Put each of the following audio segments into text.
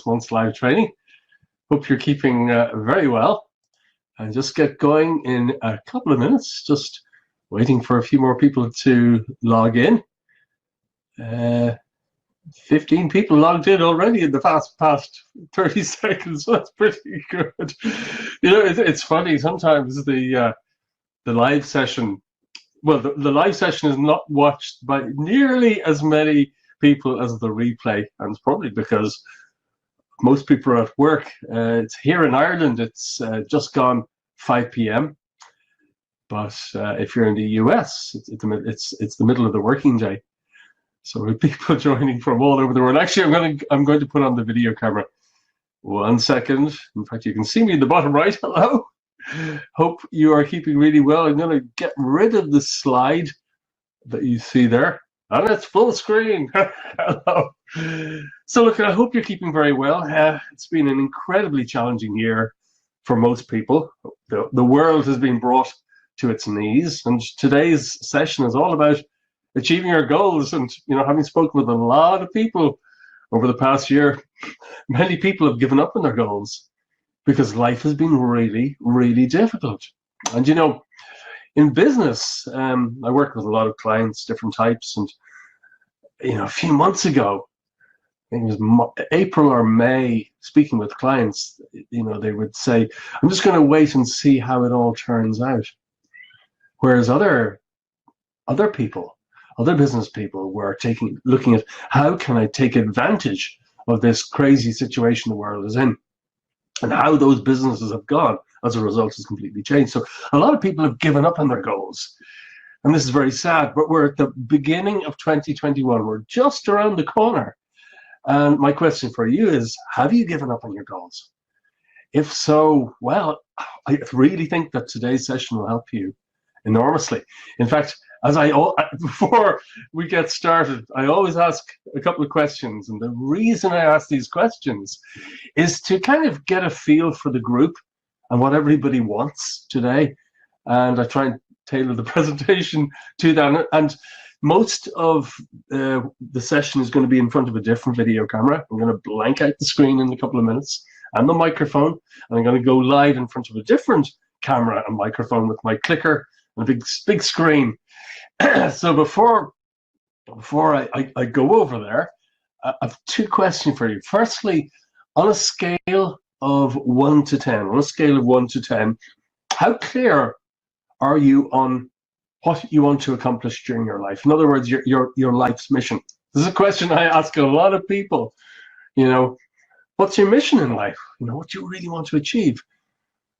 month's live training. Hope you're keeping very well. And just get going in a couple of minutes. Just waiting for a few more people to log in. 15 people logged in already in the past 30 seconds. So that's pretty good. You know, it's funny sometimes the live session. Well, the live session is not watched by nearly as many people as the replay, and it's probably because most people are at work. It's here in Ireland. It's just gone 5 p.m. But if you're in the US, it's the middle of the working day. So with people joining from all over the world. Actually, I'm going to put on the video camera. 1 second. In fact, you can see me in the bottom right. Hello. Hope you are keeping really well. I'm going to get rid of the slide that you see there. And it's full screen. Hello. So look, I hope you're keeping very well. It's been an incredibly challenging year for most people. The world has been brought to its knees, and today's session is all about achieving our goals. And you know, having spoken with a lot of people over the past year, many people have given up on their goals because life has been really, really difficult. And you know, in business, I work with a lot of clients, different types, and you know, a few months ago, I think it was April or May, speaking with clients, you know, they would say, "I'm just going to wait and see how it all turns out." Whereas other people, other business people, were looking at how can I take advantage of this crazy situation the world is in, and how those businesses have gone as a result has completely changed. So a lot of people have given up on their goals. And this is very sad, but we're at the beginning of 2021. We're just around the corner. And my question for you is, have you given up on your goals? If so, well, I really think that today's session will help you enormously. In fact, before we get started, I always ask a couple of questions. And the reason I ask these questions is to kind of get a feel for the group and what everybody wants today. And I try and tailor the presentation to that. And most of the session is going to be in front of a different video camera. I'm going to blank out the screen in a couple of minutes and the microphone. And I'm going to go live in front of a different camera and microphone with my clicker and a big screen. So before I go over there, I have two questions for you. Firstly, on a scale of 1 to 10, how clear are you on what you want to accomplish during your life? In other words, your life's mission. This is a question I ask a lot of people. You know, what's your mission in life? You know, what do you really want to achieve?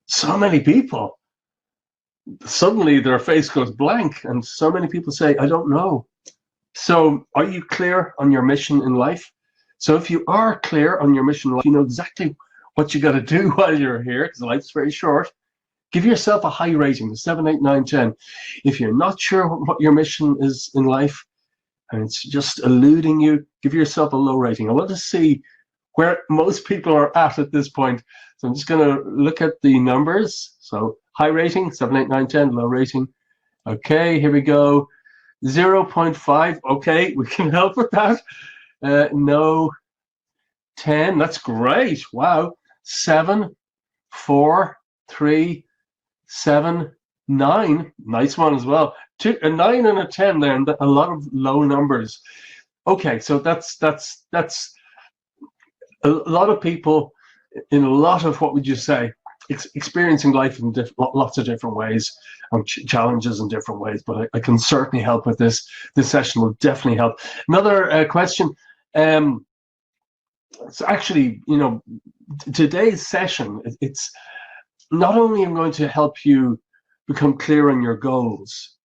So many people, suddenly their face goes blank, and so many people say, I don't know. So are you clear on your mission in life? So if you are clear on your mission in life, you know exactly what you got to do while you're here, because life's very short. Give yourself a high rating, 7, 8, 9, 10. If you're not sure what your mission is in life and it's just eluding you, give yourself a low rating. I want to see where most people are at this point. So I'm just going to look at the numbers. So high rating, 7, 8, 9, 10, low rating. Okay, here we go. 0.5. Okay, we can help with that. No. 10. That's great. Wow. 7, 4, 3, 7, 9. Nice one as well. A 9 and a 10 there, and a lot of low numbers. Okay, so that's a lot of people in a lot of, what would you say, experiencing life in lots of different ways, challenges in different ways, but I can certainly help with this. This session will definitely help. Another question. So actually, you know, today's session, it's not only I'm going to help you become clear on your goals,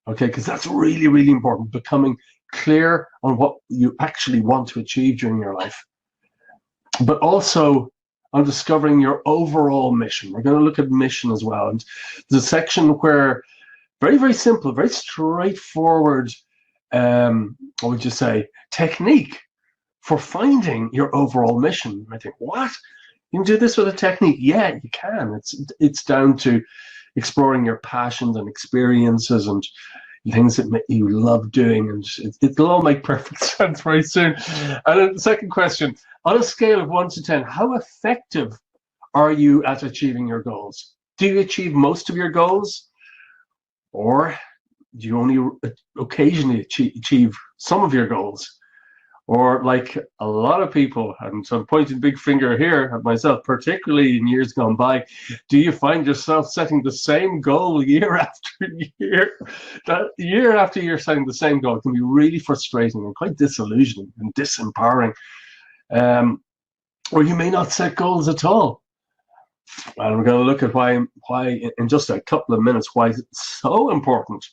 okay, because that's really, really important, becoming clear on what you actually want to achieve during your life, but also on discovering your overall mission. We're going to look at mission as well. And there's a section where very, very simple, very straightforward, what would you say, technique for finding your overall mission. I think, what? You can do this with a technique? Yeah, you can. It's down to exploring your passions and experiences and, things that you love doing, and it'll all make perfect sense very soon. And then the second question, on a scale of 1 to 10, how effective are you at achieving your goals? Do you achieve most of your goals, or do you only occasionally achieve some of your goals? Or like a lot of people, and so I'm pointing big finger here at myself, particularly in years gone by, do you find yourself setting the same goal year after year? That year after year setting the same goal can be really frustrating and quite disillusioning and disempowering. Or you may not set goals at all. And we're going to look at why in just a couple of minutes, why it's so important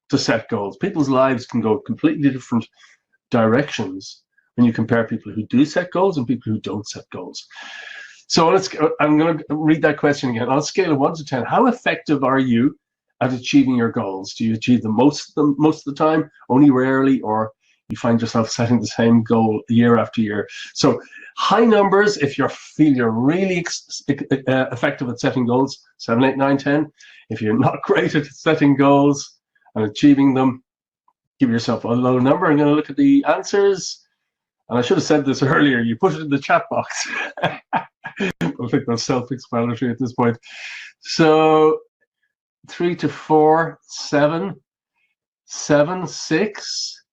to set goals. People's lives can go completely different directions when you compare people who do set goals and people who don't set goals. So I'm going to read that question again. On a scale of 1 to 10, how effective are you at achieving your goals? Do you achieve them most of the time, only rarely, or you find yourself setting the same goal year after year? So high numbers if you feel you're really effective at setting goals, 7, 8, 9, 10. If you're not great at setting goals and achieving them, give yourself a low number. I'm going to look at the answers. And I should have said this earlier. You put it in the chat box. I think that's self-explanatory at this point. So 3 to 4, 7, 7, 6.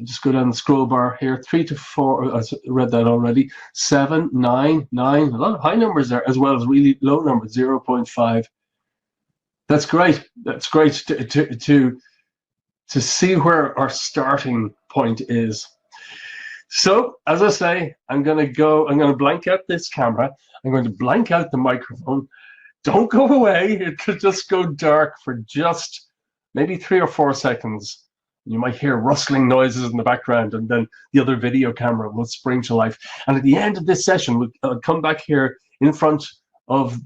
Just go down the scroll bar here. 3 to 4. I read that already. 7, 9, 9. A lot of high numbers there, as well as really low numbers. 0.5. That's great. That's great to see where our starting point is. So, as I say, I'm going to blank out this camera. I'm going to blank out the microphone. Don't go away. It could just go dark for just maybe 3 or 4 seconds. You might hear rustling noises in the background, and then the other video camera will spring to life. And at the end of this session, I'll come back here in front of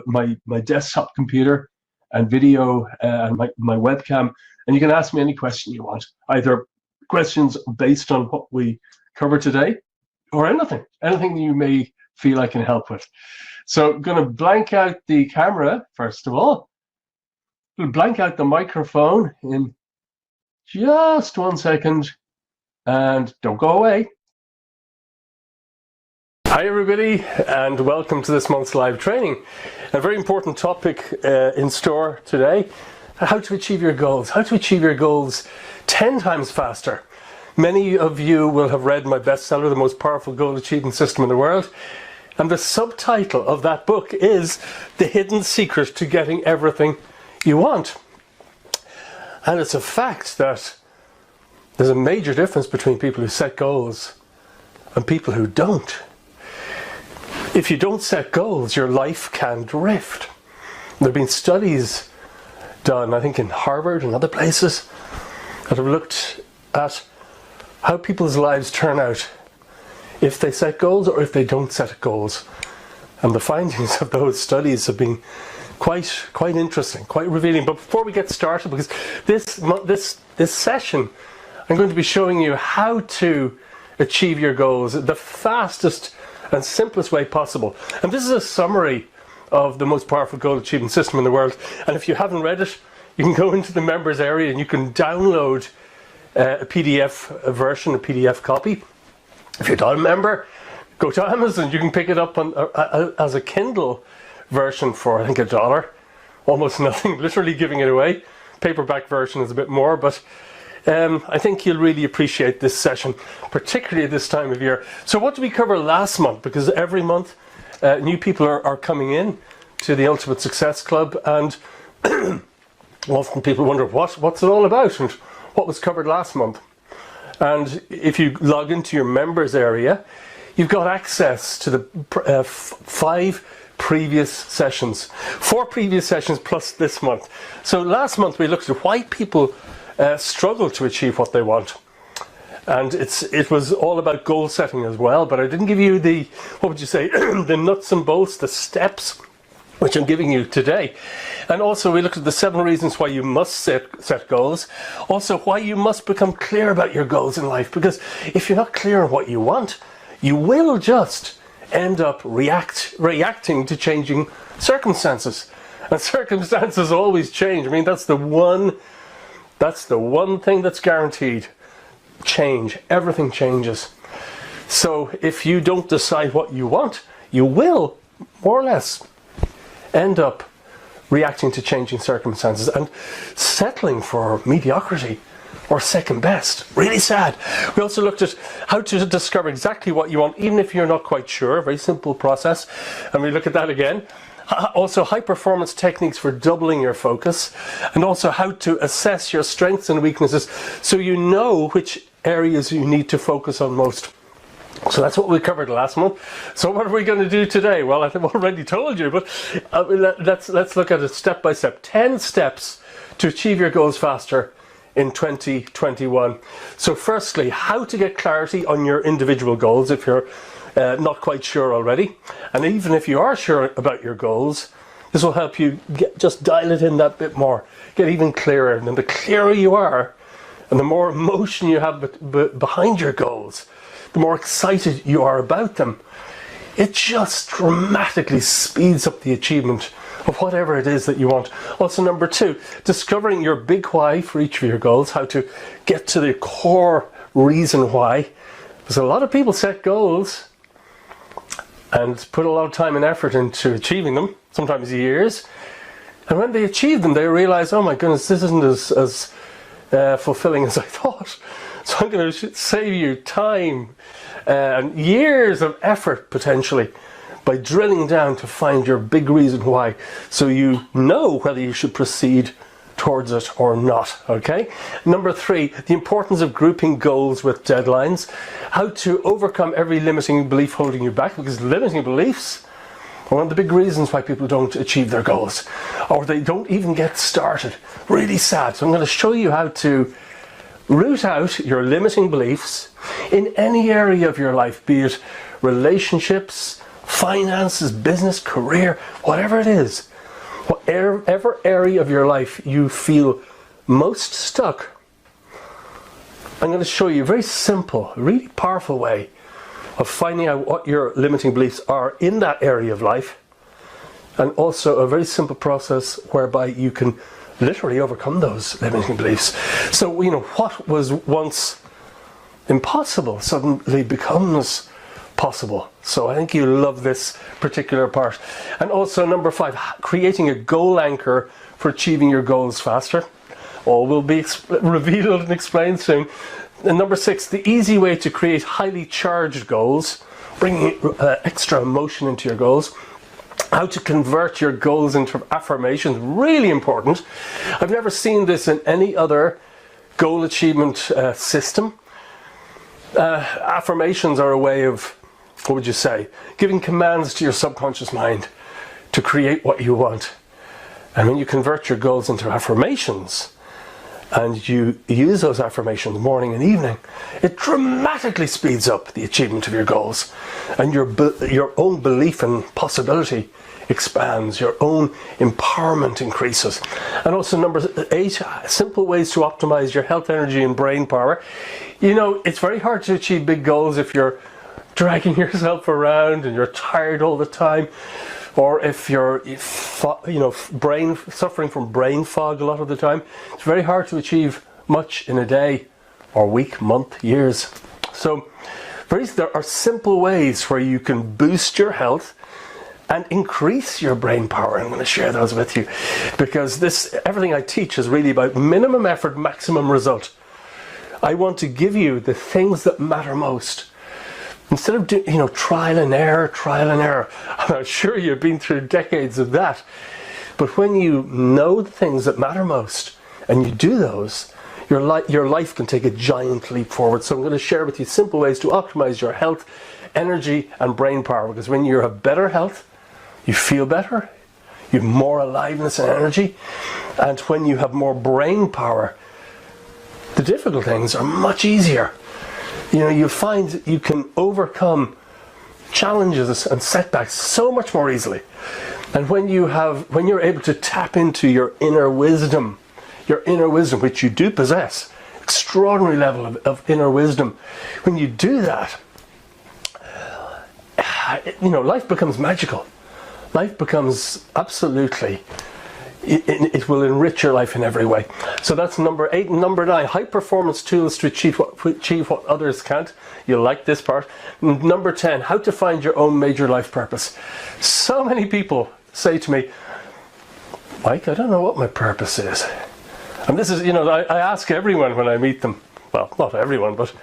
my desktop computer and video and my webcam, and you can ask me any question you want, either questions based on what we cover today or anything you may feel I can help with. So I'm going to blank out the camera first of all. We'll blank out the microphone in just 1 second, and don't go away. Hi everybody, and welcome to this month's live training. A very important topic in store today: how to achieve your goals. How to achieve your goals 10 times faster. Many of you will have read my bestseller, The Most Powerful Goal Achievement System in the World. And the subtitle of that book is The Hidden Secret to Getting Everything You Want. And it's a fact that there's a major difference between people who set goals and people who don't. If you don't set goals, your life can drift. There have been studies done, I think in Harvard and other places, that have looked at how people's lives turn out if they set goals or if they don't set goals. And the findings of those studies have been quite interesting, quite revealing. But before we get started, because this session, I'm going to be showing you how to achieve your goals the fastest and simplest way possible. And this is a summary of the most powerful goal achievement system in the world. And if you haven't read it, you can go into the members area and you can download a PDF version, a PDF copy. If you're not a member, go to Amazon. You can pick it up on as a Kindle version for, I think, $1. Almost nothing, literally giving it away. Paperback version is a bit more, but I think you'll really appreciate this session, particularly at this time of year. So what did we cover last month? Because every month new people are coming in to the Ultimate Success Club, and often people wonder what's it all about and what was covered last month. And if you log into your members area, you've got access to the 5 previous sessions, 4 previous sessions plus this month. So last month we looked at why people struggle to achieve what they want, and it was all about goal setting as well. But I didn't give you the, what would you say, the nuts and bolts, the steps, which I'm giving you today. And also we looked at the 7 reasons why you must set goals. Also why you must become clear about your goals in life, because if you're not clear on what you want, you will just end up reacting to changing circumstances. And circumstances always change. I mean, that's the one thing that's guaranteed. Change. Everything changes. So if you don't decide what you want, you will, more or less, end up reacting to changing circumstances and settling for mediocrity or second best. Really sad. We also looked at how to discover exactly what you want, even if you're not quite sure. A very simple process. And we look at that again. Also, high performance techniques for doubling your focus, and also how to assess your strengths and weaknesses so you know which areas you need to focus on most. So that's what we covered last month. So what are we going to do today? Well, I've already told you, but let's look at it step by step. 10 steps to achieve your goals faster in 2021. So firstly, how to get clarity on your individual goals if you're not quite sure already. And even if you are sure about your goals, this will help you just dial it in that bit more, get even clearer. And the clearer you are, and the more emotion you have behind your goals, the more excited you are about them, it just dramatically speeds up the achievement of whatever it is that you want. Also, number 2, discovering your big why for each of your goals, how to get to the core reason why. Because a lot of people set goals and put a lot of time and effort into achieving them, sometimes years. And when they achieve them, they realize, oh my goodness, this isn't as fulfilling as I thought. So I'm going to save you time and years of effort, potentially, by drilling down to find your big reason why, so you know whether you should proceed towards it or not. Okay. Number 3, the importance of grouping goals with deadlines. How to overcome every limiting belief holding you back, because limiting beliefs are one of the big reasons why people don't achieve their goals, or they don't even get started. Really sad. So I'm going to show you how to root out your limiting beliefs in any area of your life, be it relationships, finances, business, career, whatever it is. Whatever area of your life you feel most stuck, I'm going to show you a very simple, really powerful way of finding out what your limiting beliefs are in that area of life, and also a very simple process whereby you can literally overcome those limiting beliefs. So, you know, what was once impossible suddenly becomes possible. So I think you love this particular part. And also number 5, creating a goal anchor for achieving your goals faster. All will be revealed and explained soon. And number 6, the easy way to create highly charged goals, bringing extra emotion into your goals. How to convert your goals into affirmations, really important. I've never seen this in any other goal achievement system. Affirmations are a way of, what would you say, giving commands to your subconscious mind to create what you want. And when you convert your goals into affirmations, and you use those affirmations morning and evening, it dramatically speeds up the achievement of your goals, and your own belief and possibility expands, your own empowerment increases. And also number 8, simple ways to optimize your health, energy and brain power. You know, it's very hard to achieve big goals if you're dragging yourself around and you're tired all the time, or if you're suffering from brain fog a lot of the time. It's very hard to achieve much in a day or week, month, years. So there are simple ways where you can boost your health and increase your brain power. I'm going to share those with you, because everything I teach is really about minimum effort, maximum result. I want to give you the things that matter most. Instead of doing, trial and error. I'm sure you've been through decades of that. But when you know the things that matter most and you do those, your life can take a giant leap forward. So I'm going to share with you simple ways to optimize your health, energy and brain power. Because when you have better health, you feel better, you have more aliveness and energy. And when you have more brain power, the difficult things are much easier. You find you can overcome challenges and setbacks so much more easily. And when you're able to tap into your inner wisdom, which you do possess, extraordinary level of inner wisdom, when you do that, life becomes magical. Life becomes absolutely it will enrich your life in every way. So that's number 8. Number 9, high performance tools to achieve what others can't. You'll like this part. Number 10, how to find your own major life purpose. So many people say to me, Mike, I don't know what my purpose is. And this is, I ask everyone when I meet them. Well, not everyone, but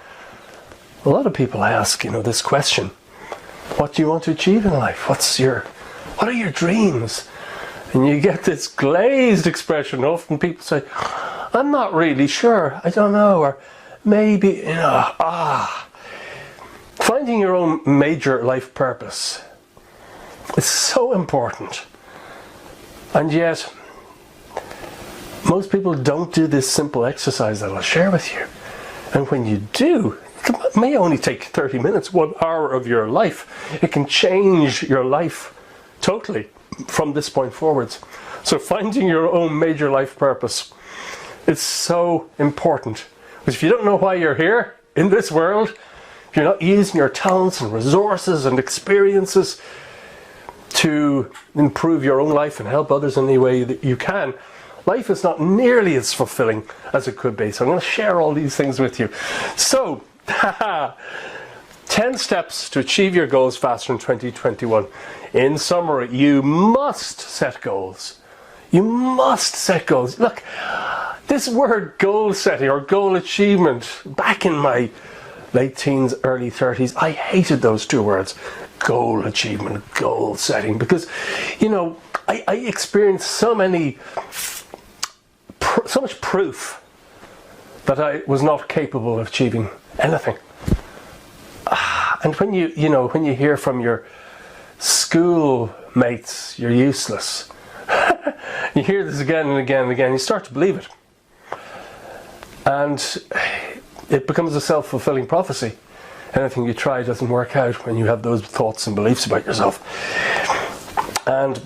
a lot of people ask, this question. What do you want to achieve in life? What are your dreams? And you get this glazed expression. Often people say, I'm not really sure. I don't know. Or maybe, Finding your own major life purpose is so important. And yet, most people don't do this simple exercise that I'll share with you. And when you do, it may only take 30 minutes, 1 hour of your life. It can change your life totally from this point forwards. So finding your own major life purpose is so important. Because if you don't know why you're here in this world, if you're not using your talents and resources and experiences to improve your own life and help others in any way that you can, life is not nearly as fulfilling as it could be. So I'm going to share all these things with you. So, 10 steps to achieve your goals faster in 2021. In summary, you must set goals. You must set goals. Look, this word goal setting or goal achievement, back in my late teens, early 30s, I hated those 2 words. Goal achievement, goal setting. Because, I experienced so much proof that I was not capable of achieving anything. And when you hear from your school mates you're useless, you hear this again and again and again, you start to believe it. And it becomes a self-fulfilling prophecy. Anything you try doesn't work out when you have those thoughts and beliefs about yourself. And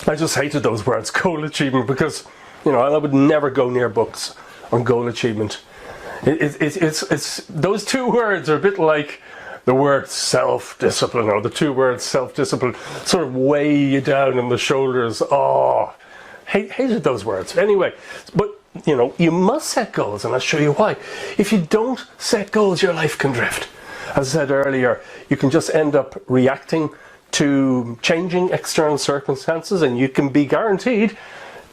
I just hated those words, goal achievement, because I would never go near books on goal achievement. It's those 2 words are a bit like the word self-discipline, or the 2 words self-discipline sort of weigh you down on the shoulders. Hated those words. Anyway, but you must set goals, and I'll show you why. If you don't set goals, your life can drift. As I said earlier, you can just end up reacting to changing external circumstances, and you can be guaranteed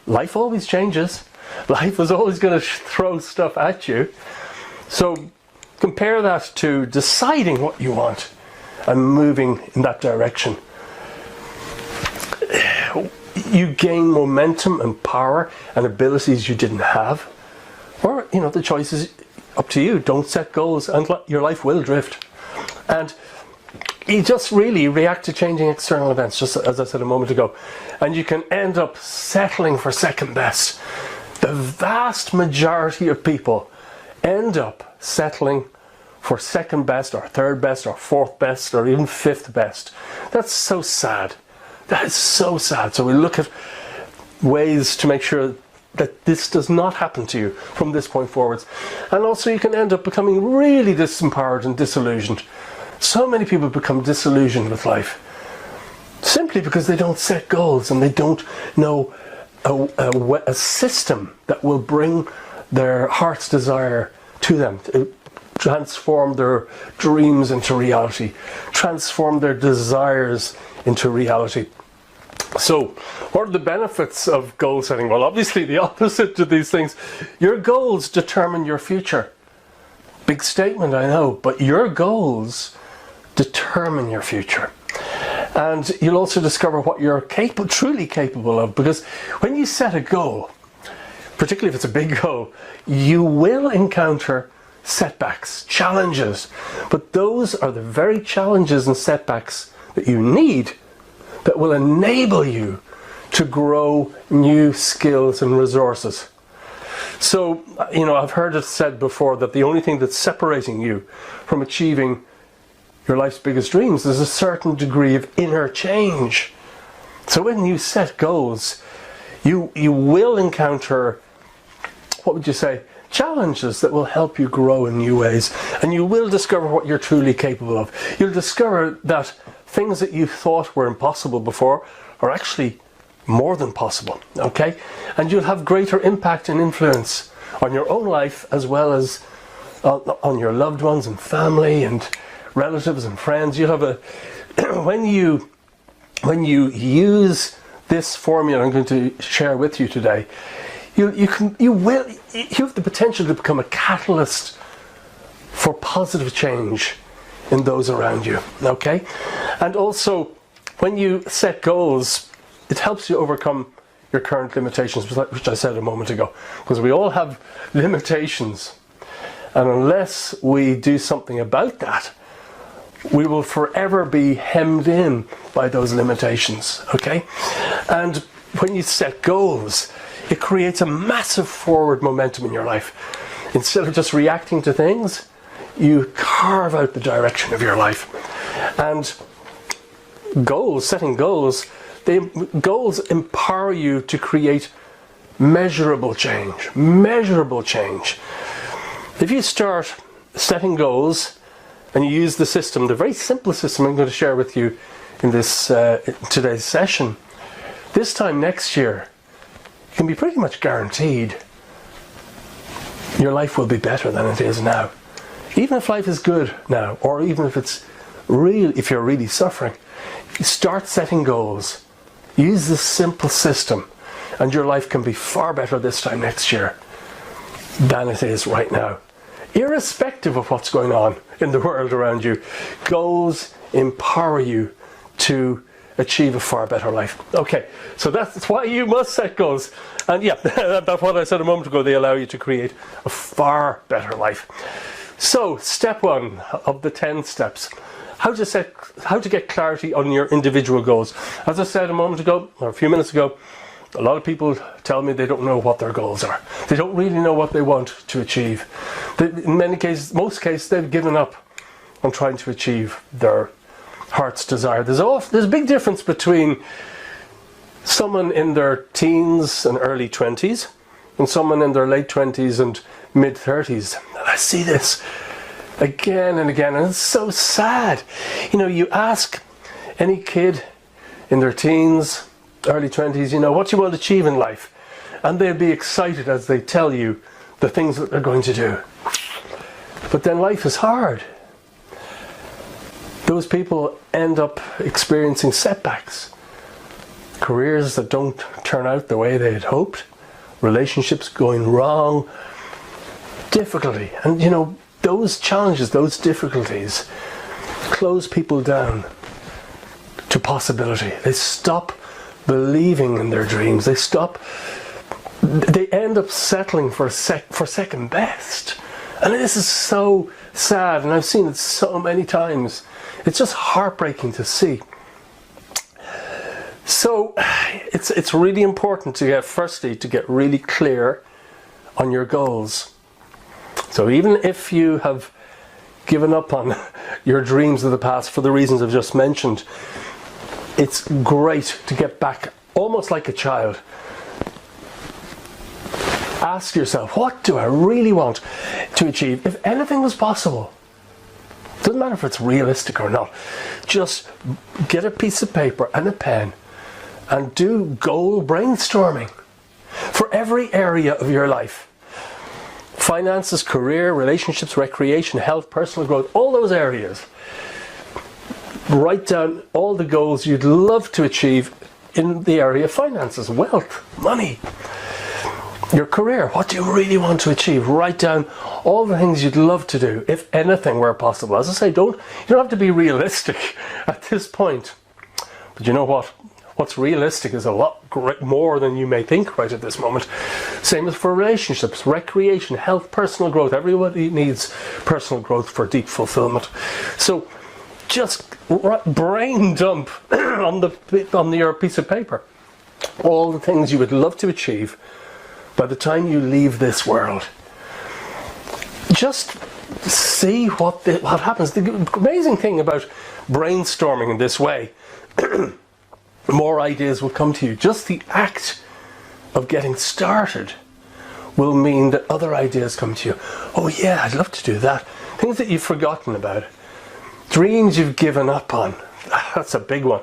life always changes. Life is always going to throw stuff at you. So compare that to deciding what you want and moving in that direction. You gain momentum and power and abilities you didn't have. Or, the choice is up to you. Don't set goals and your life will drift. And you just really react to changing external events, just as I said a moment ago. And you can end up settling for second best. The vast majority of people end up settling for second best or third best or fourth best or even fifth best. That's so sad. That is so sad. So we look at ways to make sure that this does not happen to you from this point forwards. And also you can end up becoming really disempowered and disillusioned. So many people become disillusioned with life simply because they don't set goals and they don't know a system that will bring their heart's desire to them, to transform their dreams into reality, transform their desires into reality. So, what are the benefits of goal setting? Well, obviously the opposite to these things. Your goals determine your future. Big statement, I know, but your goals determine your future. And you'll also discover what you're truly capable of, because when you set a goal, particularly if it's a big goal, you will encounter setbacks, challenges. But those are the very challenges and setbacks that you need that will enable you to grow new skills and resources. So, I've heard it said before that the only thing that's separating you from achieving your life's biggest dreams is a certain degree of inner change. So when you set goals, you will encounter, what would you say, challenges that will help you grow in new ways. And you will discover what you're truly capable of. You'll discover that things that you thought were impossible before are actually more than possible, okay? And you'll have greater impact and influence on your own life as well as on your loved ones and family and relatives and friends. You'll have a when you use this formula I'm going to share with you today, you have the potential to become a catalyst for positive change in those around you, okay? And also, when you set goals, it helps you overcome your current limitations, which I said a moment ago, because we all have limitations, and unless we do something about that, we will forever be hemmed in by those limitations, okay? And when you set goals, it creates a massive forward momentum in your life. Instead of just reacting to things, you carve out the direction of your life. And setting goals empower you to create measurable change. Measurable change. If you start setting goals and you use the system, the very simple system I'm going to share with you in this today's session, this time next year, you can be pretty much guaranteed your life will be better than it is now. Even if life is good now, or even if if you're really suffering, you start setting goals. Use this simple system, and your life can be far better this time next year than it is right now. Irrespective of what's going on in the world around you, goals empower you to achieve a far better life. Okay, so that's why you must set goals. And yeah, that's what I said a moment ago. They allow you to create a far better life. So, step 1 of the 10 steps. How to get clarity on your individual goals. As I said a moment ago, or a few minutes ago, a lot of people tell me they don't know what their goals are. They don't really know what they want to achieve. In most cases, they've given up on trying to achieve their heart's desire. There's a big difference between someone in their teens and early 20s and someone in their late 20s and mid 30s. I see this again and again, and it's so sad. You know, you ask any kid in their teens, early 20s, what you want to achieve in life, and they'll be excited as they tell you the things that they're going to do. But then life is hard. Those people end up experiencing setbacks, careers that don't turn out the way they had hoped, relationships going wrong, difficulty. And those challenges, those difficulties close people down to possibility. They stop believing in their dreams. They end up settling for second best. And this is so sad, and I've seen it so many times. It's just heartbreaking to see. So it's really important to get really clear on your goals. So even if you have given up on your dreams of the past for the reasons I've just mentioned, it's great to get back almost like a child. Ask yourself, what do I really want to achieve? If anything was possible, doesn't matter if it's realistic or not, just get a piece of paper and a pen and do goal brainstorming for every area of your life. Finances, career, relationships, recreation, health, personal growth, all those areas. Write down all the goals you'd love to achieve in the area of finances, wealth, money. Your career, what do you really want to achieve? Write down all the things you'd love to do, if anything were possible. As I say, you don't have to be realistic at this point. But you know what? What's realistic is a lot more than you may think right at this moment. Same as for relationships, recreation, health, personal growth. Everybody needs personal growth for deep fulfillment. So just brain dump on your piece of paper all the things you would love to achieve by the time you leave this world. Just see what happens. The amazing thing about brainstorming in this way, more ideas will come to you. Just the act of getting started will mean that other ideas come to you. Oh yeah, I'd love to do that. Things that you've forgotten about. Dreams you've given up on. That's a big one.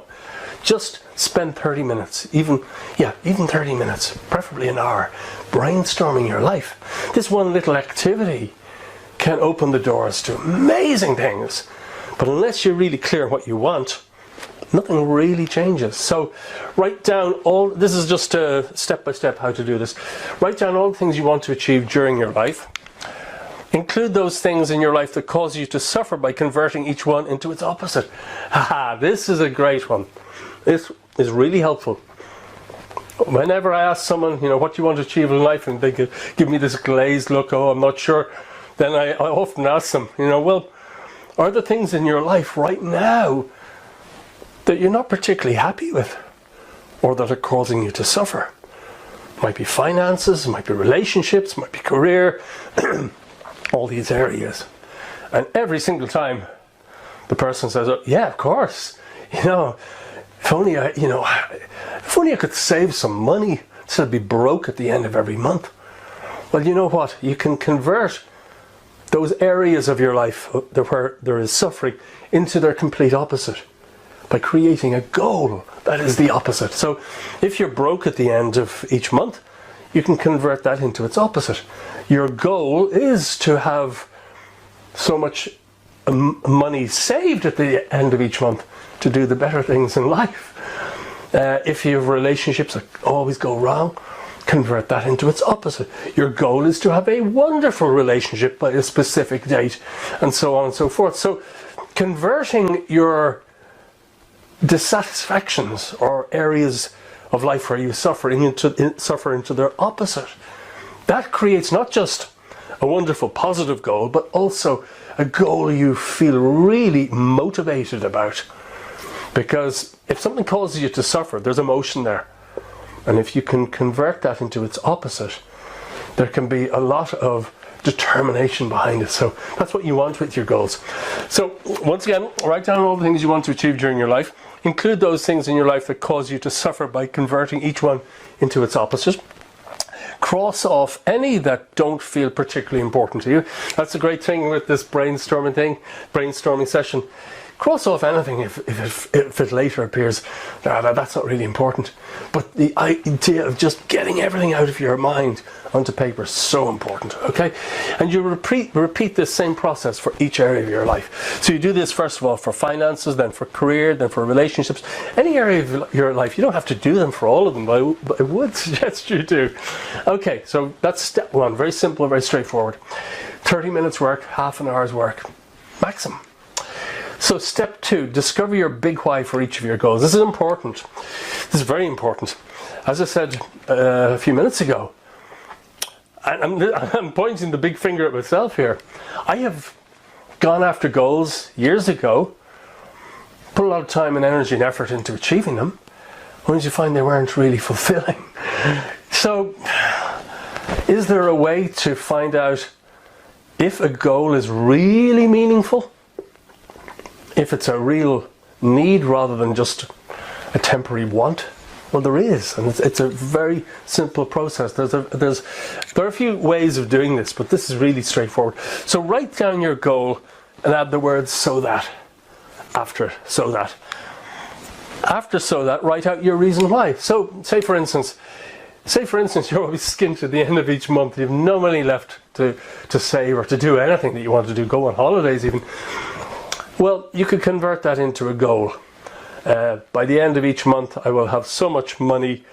Just spend 30 minutes, even 30 minutes, preferably an hour, brainstorming your life. This one little activity can open the doors to amazing things. But unless you're really clear what you want, nothing really changes. So write down this is just a step-by-step how to do this. Write down all the things you want to achieve during your life. Include those things in your life that cause you to suffer by converting each one into its opposite. Haha, this is a great one. This is really helpful. Whenever I ask someone, what do you want to achieve in life, and they give me this glazed look, oh, I'm not sure, then I often ask them, well, are there things in your life right now that you're not particularly happy with, or that are causing you to suffer? It might be finances, it might be relationships, it might be career, all these areas. And every single time the person says, oh, yeah, of course, if only I could save some money instead of be broke at the end of every month. Well, you know what? You can convert those areas of your life where there is suffering into their complete opposite by creating a goal that is the opposite. So if you're broke at the end of each month, you can convert that into its opposite. Your goal is to have so much money saved at the end of each month to do the better things in life. If you have relationships that always go wrong, convert that into its opposite. Your goal is to have a wonderful relationship by a specific date, and so on and so forth. So converting your dissatisfactions or areas of life where you suffer into their opposite, that creates not just a wonderful positive goal, but also a goal you feel really motivated about. Because if something causes you to suffer, there's emotion there. And if you can convert that into its opposite, there can be a lot of determination behind it. So that's what you want with your goals. So once again, write down all the things you want to achieve during your life. Include those things in your life that cause you to suffer by converting each one into its opposite. Cross off any that don't feel particularly important to you. That's the great thing with this brainstorming session. Cross off anything if it later appears that's not really important. But the idea of just getting everything out of your mind onto paper is so important, okay? And you repeat this same process for each area of your life. So you do this first of all for finances, then for career, then for relationships. Any area of your life, you don't have to do them for all of them, but I would suggest you do. Okay, so that's step one, very simple, very straightforward. 30 minutes work, half an hour's work, maximum. So step two, discover your big why for each of your goals. This is important. This is very important. As I said a few minutes ago, I'm pointing the big finger at myself here. I have gone after goals years ago, put a lot of time and energy and effort into achieving them, only to find they weren't really fulfilling. So, is there a way to find out if a goal is really meaningful? If it's a real need rather than just a temporary want? Well, there is, and it's a very simple process. There are a few ways of doing this, but this is really straightforward. So write down your goal and add the words "so that" after "so that." After "so that," write out your reason why. So, say for instance, you're always skint at the end of each month. You have no money left to save or to do anything that you want to do. Go on holidays even. Well, you could convert that into a goal. By the end of each month, I will have so much money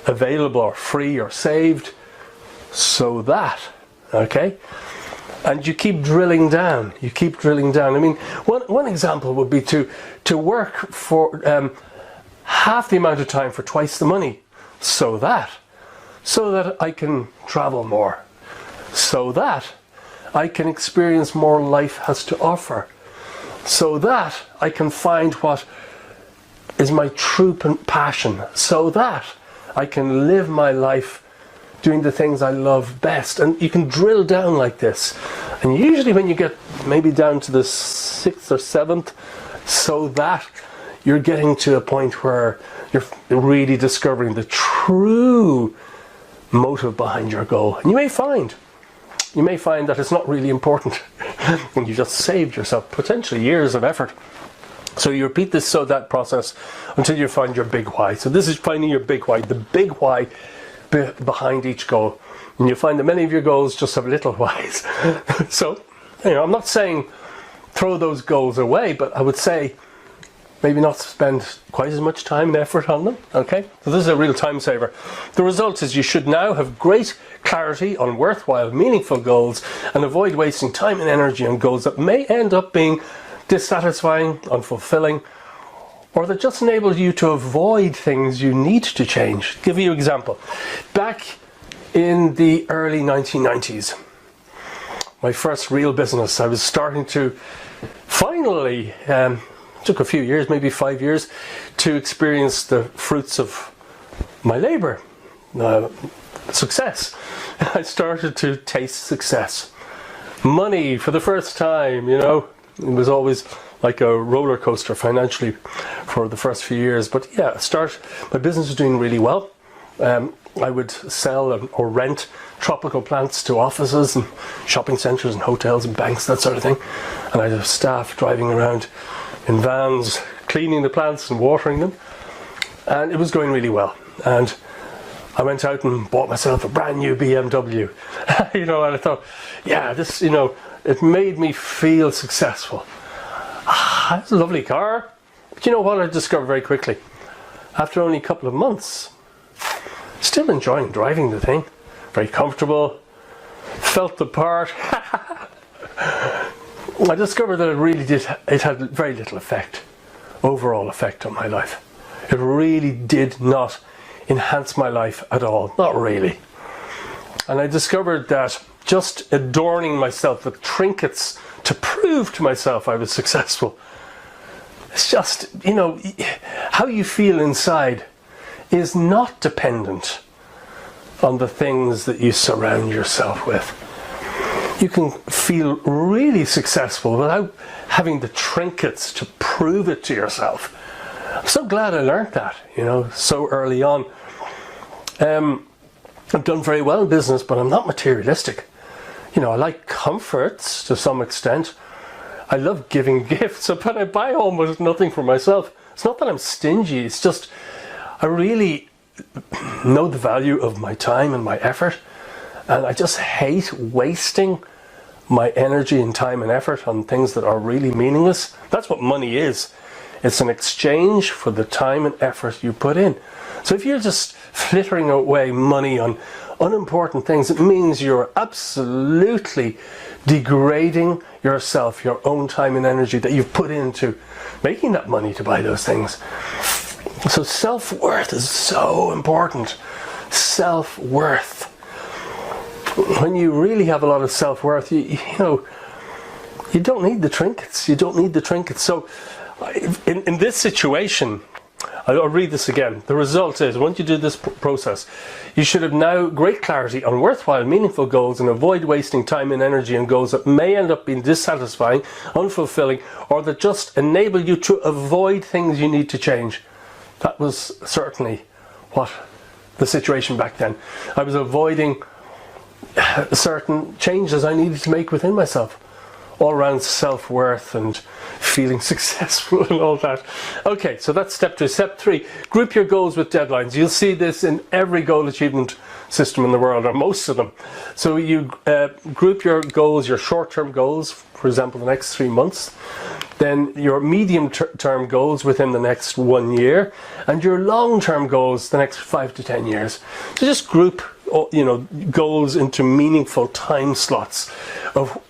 available or free or saved, so that, okay? And you keep drilling down. I mean, one example would be to work for half the amount of time for twice the money, so that I can travel more, so that I can experience more life has to offer, so that I can find what is my true passion, so that I can live my life doing the things I love best. And you can drill down like this. And usually when you get maybe down to the 6th or 7th, so that you're getting to a point where you're really discovering the true motive behind your goal. And you may find that it's not really important and you just saved yourself potentially years of effort. So you repeat this that process until you find your big why. So this is finding your big why, the big why behind each goal. And you find that many of your goals just have little whys. So, I'm not saying throw those goals away, but I would say maybe not spend quite as much time and effort on them, okay? So this is a real time saver. The result is you should now have great clarity on worthwhile, meaningful goals and avoid wasting time and energy on goals that may end up being dissatisfying, unfulfilling, or that just enable you to avoid things you need to change. I'll give you an example. Back in the early 1990s, my first real business, I was starting to finally, took a few years, maybe 5 years, to experience the fruits of my labor, success. I started to taste success. Money for the first time, it was always like a roller coaster financially for the first few years. But yeah, my business was doing really well. I would sell or rent tropical plants to offices and shopping centres and hotels and banks, that sort of thing. And I'd have staff driving around in vans, cleaning the plants and watering them. And it was going really well. And I went out and bought myself a brand new BMW. And I thought, yeah, this, it made me feel successful. It's a lovely car. But you know what I discovered very quickly? After only a couple of months, still enjoying driving the thing. Very comfortable. Felt the part. I discovered that it had very little overall effect on my life. It really did not enhance my life at all. Not really. And I discovered that just adorning myself with trinkets to prove to myself I was successful, it's just, how you feel inside is not dependent on the things that you surround yourself with. You can feel really successful without having the trinkets to prove it to yourself. I'm so glad I learned that, so early on. I've done very well in business, but I'm not materialistic. I like comforts to some extent. I love giving gifts, but I buy almost nothing for myself. It's not that I'm stingy, it's just I really know the value of my time and my effort, and I just hate wasting my energy and time and effort on things that are really meaningless. That's what money is. It's an exchange for the time and effort you put in. So if you're just flittering away money on unimportant things, it means you're absolutely degrading yourself, your own time and energy that you've put into making that money to buy those things. So self-worth is so important. Self-worth. When you really have a lot of self-worth, you don't need the trinkets. You don't need the trinkets. So in this situation, I'll read this again. The result is, once you do this process, you should have now great clarity on worthwhile, meaningful goals and avoid wasting time and energy on goals that may end up being dissatisfying, unfulfilling, or that just enable you to avoid things you need to change. That was certainly what the situation back then. I was avoiding certain changes I needed to make within myself, all around self-worth and feeling successful and all that. Okay, so that's step 2. Step 3, group your goals with deadlines. You'll see this in every goal achievement system in the world, or most of them. So you group your goals, your short-term goals, for example, the next 3 months, then your medium-term goals within the next 1 year, and your long-term goals the next 5 to 10 years. So just group goals into meaningful time slots of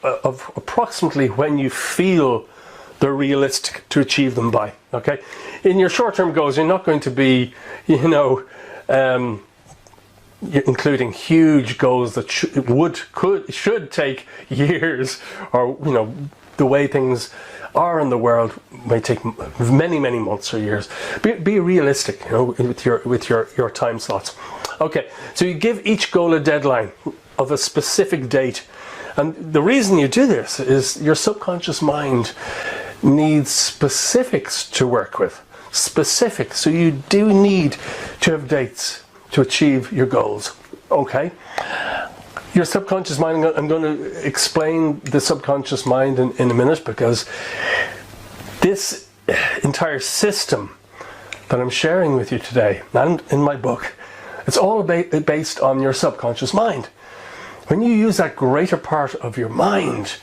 approximately when you feel they're realistic to achieve them by. Okay, in your short-term goals, you're not going to be, including huge goals that should take years, or the way things are in the world may take many months or years. Be realistic, with your time slots. Okay, so you give each goal a deadline of a specific date, and the reason you do this is your subconscious mind needs specifics to work with. Specifics. So you do need to have dates to achieve your goals. Okay? Your subconscious mind, I'm going to explain the subconscious mind in a minute, because this entire system that I'm sharing with you today and in my book, it's all based on your subconscious mind. When you use that greater part of your mind,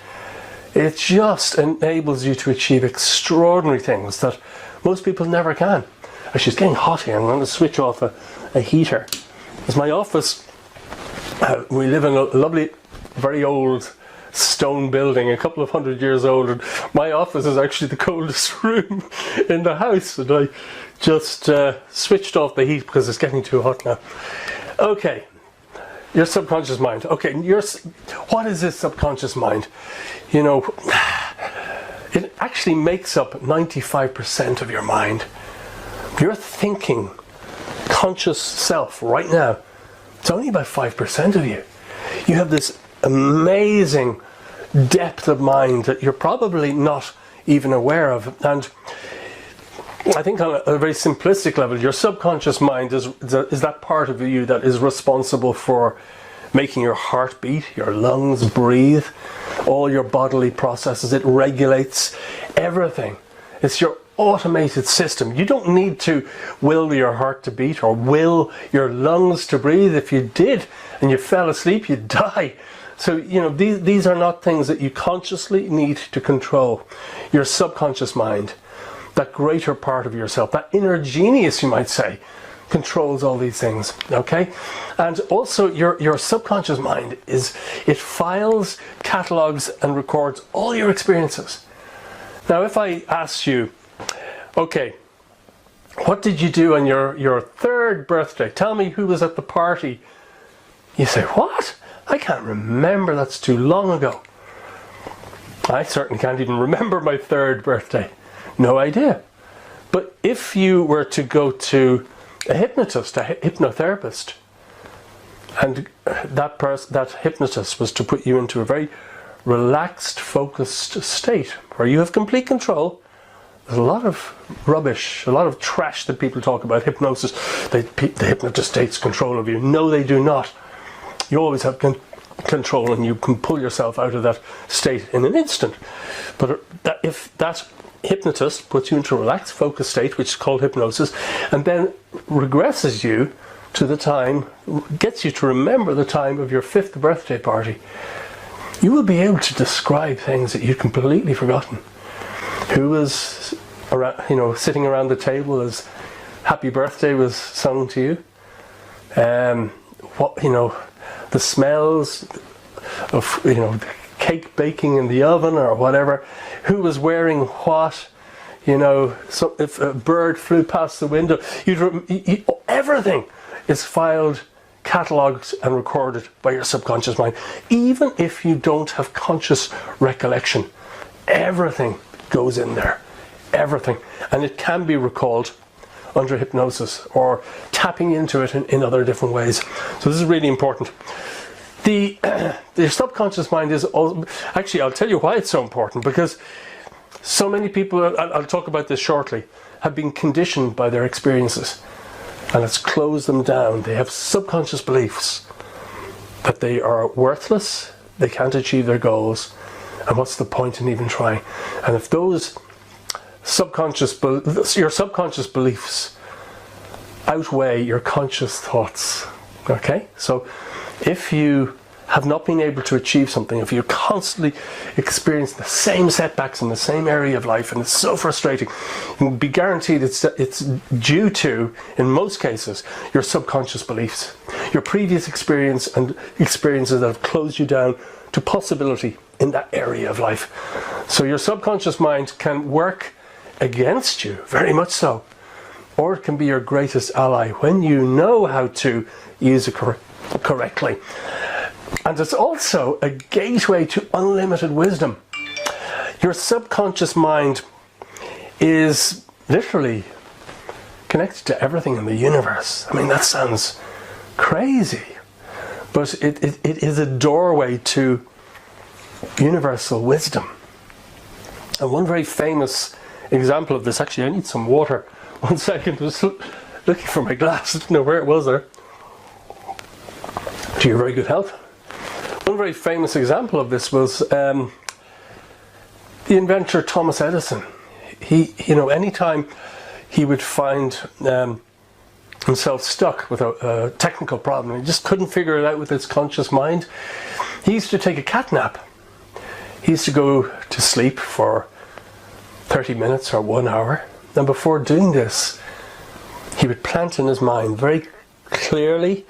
it just enables you to achieve extraordinary things that most people never can. Actually, it's getting hot here. I'm going to switch off a heater. It's my office. We live in a lovely, very old stone building, a couple of 100 years old, and my office is actually the coldest room in the house, and I just switched off the heat because it's getting too hot now. Okay, your subconscious mind. Okay, what is this subconscious mind? You know, it actually makes up 95% of your mind. Your thinking, conscious self right now, it's only about 5% of you. You have this amazing depth of mind that you're probably not even aware of. And I think on a very simplistic level, your subconscious mind is that part of you that is responsible for making your heart beat, your lungs breathe, all your bodily processes. It regulates everything. It's your automated system. You don't need to will your heart to beat or will your lungs to breathe. If you did and you fell asleep, you'd die. So, you know, these are not things that you consciously need to control. Your subconscious mind, that greater part of yourself, that inner genius, you might say, controls all these things, okay? And also your subconscious mind it files, catalogues and records all your experiences. Now, if I ask you, okay, what did you do on your third birthday? Tell me who was at the party. You say, what? I can't remember, that's too long ago. I certainly can't even remember my third birthday. No idea. But if you were to go to a hypnotist, a hypnotherapist, and that hypnotist was to put you into a very relaxed, focused state where you have complete control. There's a lot of rubbish, a lot of trash that people talk about hypnosis. The hypnotist takes control of you. No, they do not. You always have control, and you can pull yourself out of that state in an instant. But if that hypnotist puts you into a relaxed, focused state, which is called hypnosis, and then regresses you to the time, gets you to remember the time of your 5th birthday party, you will be able to describe things that you'd completely forgotten. Who was around, sitting around the table as happy birthday was sung to you? The smells of cake baking in the oven or whatever. Who was wearing what? So if a bird flew past the window, everything is filed, catalogued and recorded by your subconscious mind. Even if you don't have conscious recollection, everything goes in there. Everything. And it can be recalled under hypnosis or tapping into it in other different ways. So this is really important. The subconscious mind is also, actually, I'll tell you why it's so important, because so many people, I'll talk about this shortly, have been conditioned by their experiences, and it's closed them down. They have subconscious beliefs that they are worthless, they can't achieve their goals, and what's the point in even trying? And if those your subconscious beliefs outweigh your conscious thoughts, okay? So if you have not been able to achieve something, if you're constantly experiencing the same setbacks in the same area of life, and it's so frustrating, you can be guaranteed it's due to, in most cases, your subconscious beliefs, your previous experience and experiences that have closed you down to possibility in that area of life. So your subconscious mind can work against you, very much so, or it can be your greatest ally when you know how to use it correctly. And it's also a gateway to unlimited wisdom. Your subconscious mind is literally connected to everything in the universe. I mean, that sounds crazy, but it is a doorway to universal wisdom. And one very famous example of this, actually I need some water. 1 second, I was looking for my glass, I didn't know where it was there. To your very good health. One very famous example of this was the inventor Thomas Edison. anytime he would find himself stuck with a technical problem, he just couldn't figure it out with his conscious mind, he used to take a cat nap. He used to go to sleep for 30 minutes or 1 hour. And before doing this, he would plant in his mind very clearly,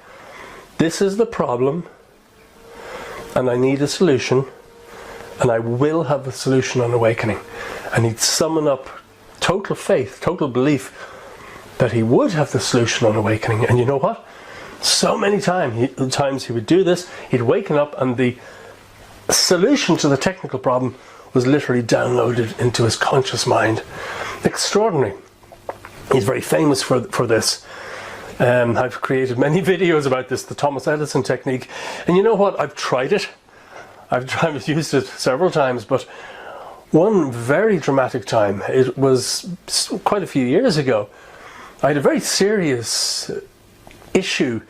this is the problem, and I need a solution, and I will have a solution on awakening. And he'd summon up total faith, total belief that he would have the solution on awakening. And you know what? So many times he would do this, he'd waken up and the solution to the technical problem was literally downloaded into his conscious mind. Extraordinary. He's very famous for this. I've created many videos about this, the Thomas Edison technique. And you know what? I've tried it. I've used it several times, but one very dramatic time, it was quite a few years ago, I had a very serious issue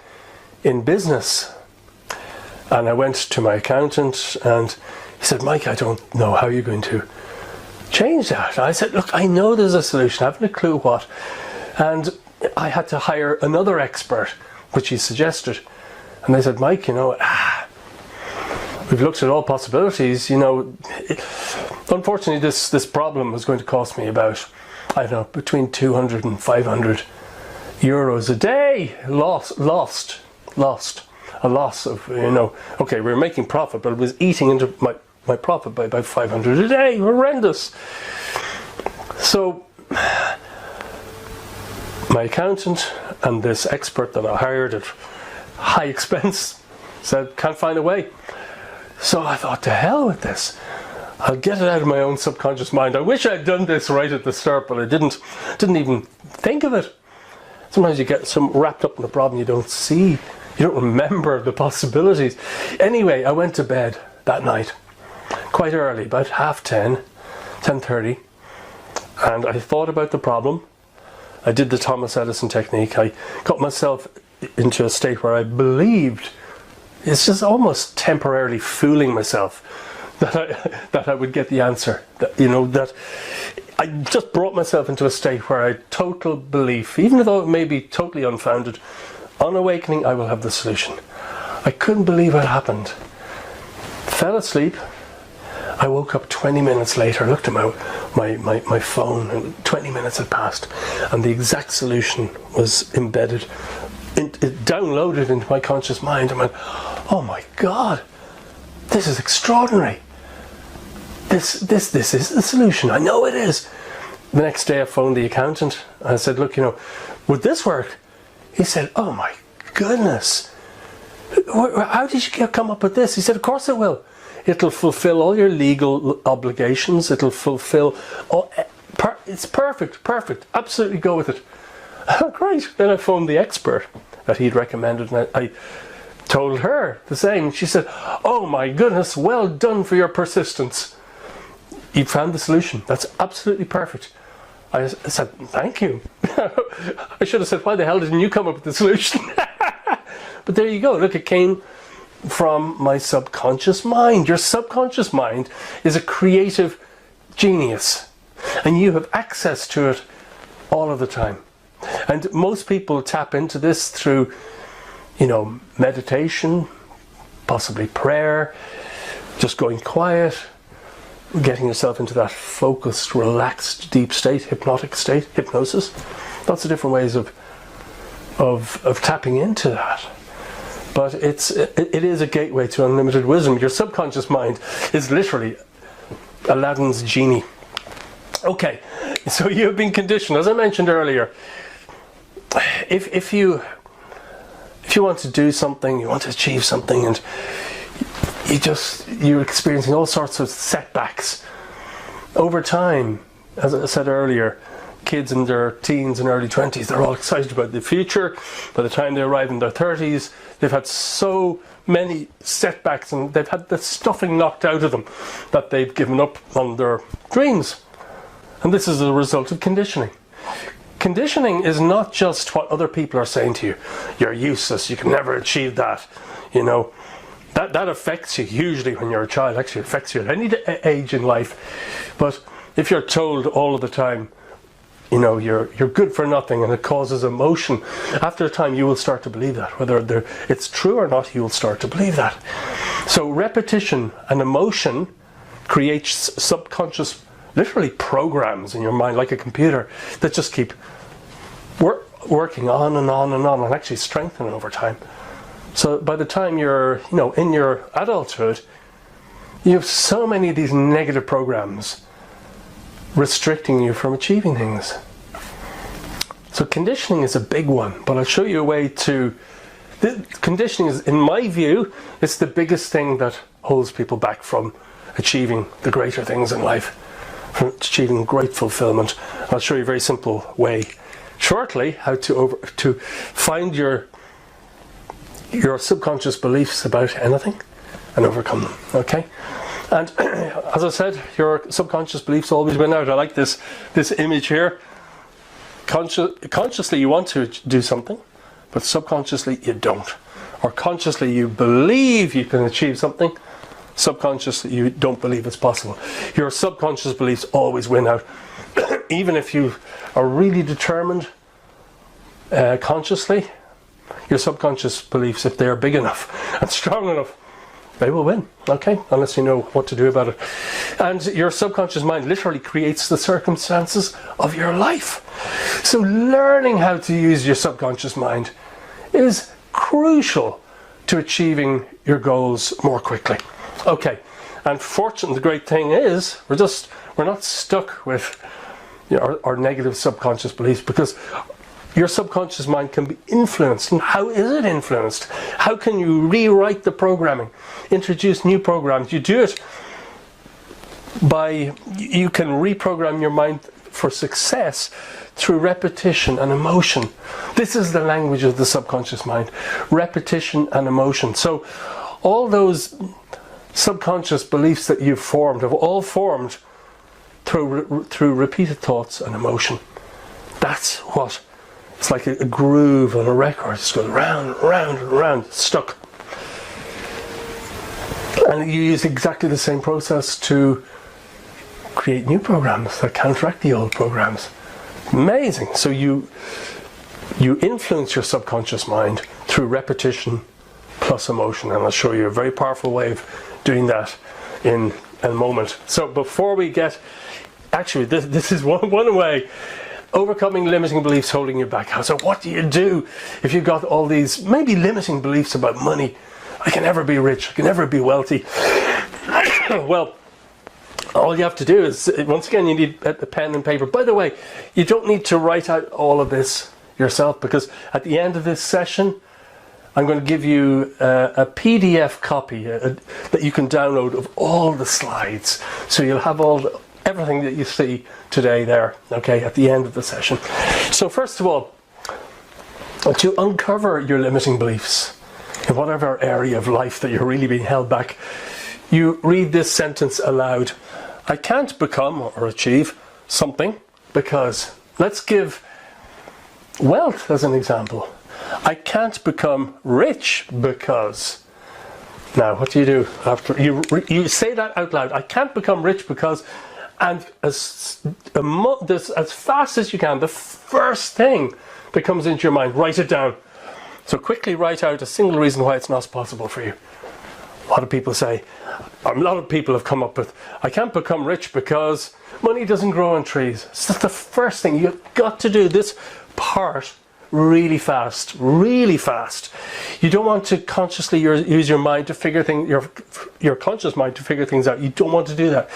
in business. And I went to my accountant and he said, Mike, I don't know how you're going to change that. I said, look, I know there's a solution, I haven't a clue what. And I had to hire another expert, which he suggested. And they said, Mike, we've looked at all possibilities. Unfortunately, this problem was going to cost me about, I don't know, between 200 and 500 euros a day. Lost. A loss of, okay, we were making profit, but it was eating into my profit by about 500 a day. Horrendous. So my accountant and this expert that I hired at high expense said, can't find a way. So I thought, to hell with this. I'll get it out of my own subconscious mind. I wish I'd done this right at the start, but I didn't even think of it. Sometimes you get so wrapped up in a problem you don't see, you don't remember the possibilities. Anyway, I went to bed that night, quite early, about 10:30, 10:30, and I thought about the problem. I did the Thomas Edison technique. I got myself into a state where I believed, it's just almost temporarily fooling myself, that I would get the answer. That I just brought myself into a state where I had total belief, even though it may be totally unfounded, on awakening I will have the solution. I couldn't believe what happened. Fell asleep. I woke up 20 minutes later, looked at my phone, and 20 minutes had passed, and the exact solution was embedded, it downloaded into my conscious mind. I went, oh my God, this is extraordinary. This is the solution. I know it is. The next day I phoned the accountant. I said, look, would this work? He said, oh my goodness. How did you come up with this? He said, of course it will. It'll fulfill all your legal obligations. It'll fulfill all. It's perfect. Absolutely go with it. Great. Then I phoned the expert that he'd recommended, and I told her the same. She said, oh my goodness, well done for your persistence. You found the solution. That's absolutely perfect. I said, thank you. I should have said, why the hell didn't you come up with the solution? But there you go. Look, it came from my subconscious mind. Your subconscious mind is a creative genius, and you have access to it all of the time. And most people tap into this through, meditation, possibly prayer, just going quiet, getting yourself into that focused, relaxed, deep state, hypnotic state, hypnosis. Lots of different ways of tapping into that. But it is a gateway to unlimited wisdom. Your subconscious mind is literally Aladdin's genie. Okay, so you have been conditioned, as I mentioned earlier. If you want to do something, you want to achieve something, and you're experiencing all sorts of setbacks over time. As I said earlier, kids in their teens and early 20s, they're all excited about the future. By the time they arrive in their 30s, they've had so many setbacks and they've had the stuffing knocked out of them that they've given up on their dreams. And this is a result of conditioning. Conditioning is not just what other people are saying to you. You're useless, you can never achieve that. That affects you hugely when you're a child. Actually affects you at any age in life. But if you're told all of the time, you know, you're good for nothing, and it causes emotion, after a time you will start to believe that. Whether it's true or not, you will start to believe that. So repetition and emotion creates subconscious, literally programs in your mind, like a computer, that just keep working on and on and on, and actually strengthen over time. So by the time you're, you know, in your adulthood, you have so many of these negative programs restricting you from achieving things. So conditioning is a big one, but I'll show you a way to... Conditioning is, in my view, it's the biggest thing that holds people back from achieving the greater things in life, from achieving great fulfillment. I'll show you a very simple way shortly how to find your subconscious beliefs about anything and overcome them. Okay? And as I said, your subconscious beliefs always win out. I like this image here. Consciously you want to do something, but subconsciously you don't. Or consciously you believe you can achieve something, subconsciously you don't believe it's possible. Your subconscious beliefs always win out. Even if you are really determined consciously, your subconscious beliefs, if they're big enough and strong enough, they will win, okay? Unless you know what to do about it. And your subconscious mind literally creates the circumstances of your life. So learning how to use your subconscious mind is crucial to achieving your goals more quickly. Okay, and fortunately, the great thing is, we're not stuck with, you know, our negative subconscious beliefs, because your subconscious mind can be influenced. And how is it influenced? How can you rewrite the programming? Introduce new programs. You do it by, you can reprogram your mind for success through repetition and emotion. This is the language of the subconscious mind. Repetition and emotion. So all those subconscious beliefs that you've formed have all formed through repeated thoughts and emotion. That's what... It's like a groove on a record. It just goes round, round, and round, stuck. And you use exactly the same process to create new programs that counteract the old programs. Amazing. So you influence your subconscious mind through repetition plus emotion. And I'll show you a very powerful way of doing that in a moment. So before we get... Actually, this is one way. Overcoming limiting beliefs holding you back. So what do you do if you've got all these maybe limiting beliefs about money? I can never be rich, I can never be wealthy. Well, all you have to do is, once again, you need a pen and paper. By the way, you don't need to write out all of this yourself, because at the end of this session, I'm going to give you a PDF copy that you can download of all the slides. So you'll have everything that you see today there, okay, at the end of the session. So first of all, to uncover your limiting beliefs in whatever area of life that you're really being held back, you read this sentence aloud. I can't become or achieve something because, let's give wealth as an example. I can't become rich because... Now, what do? After you say that out loud? I can't become rich because... And as fast as you can, the first thing that comes into your mind, write it down. So quickly write out a single reason why it's not possible for you. What do people say? A lot of people have come up with, I can't become rich because money doesn't grow on trees. So that's the first thing. You've got to do this part really fast, really fast. You don't want to consciously use your mind to figure things, your conscious mind to figure things out. You don't want to do that.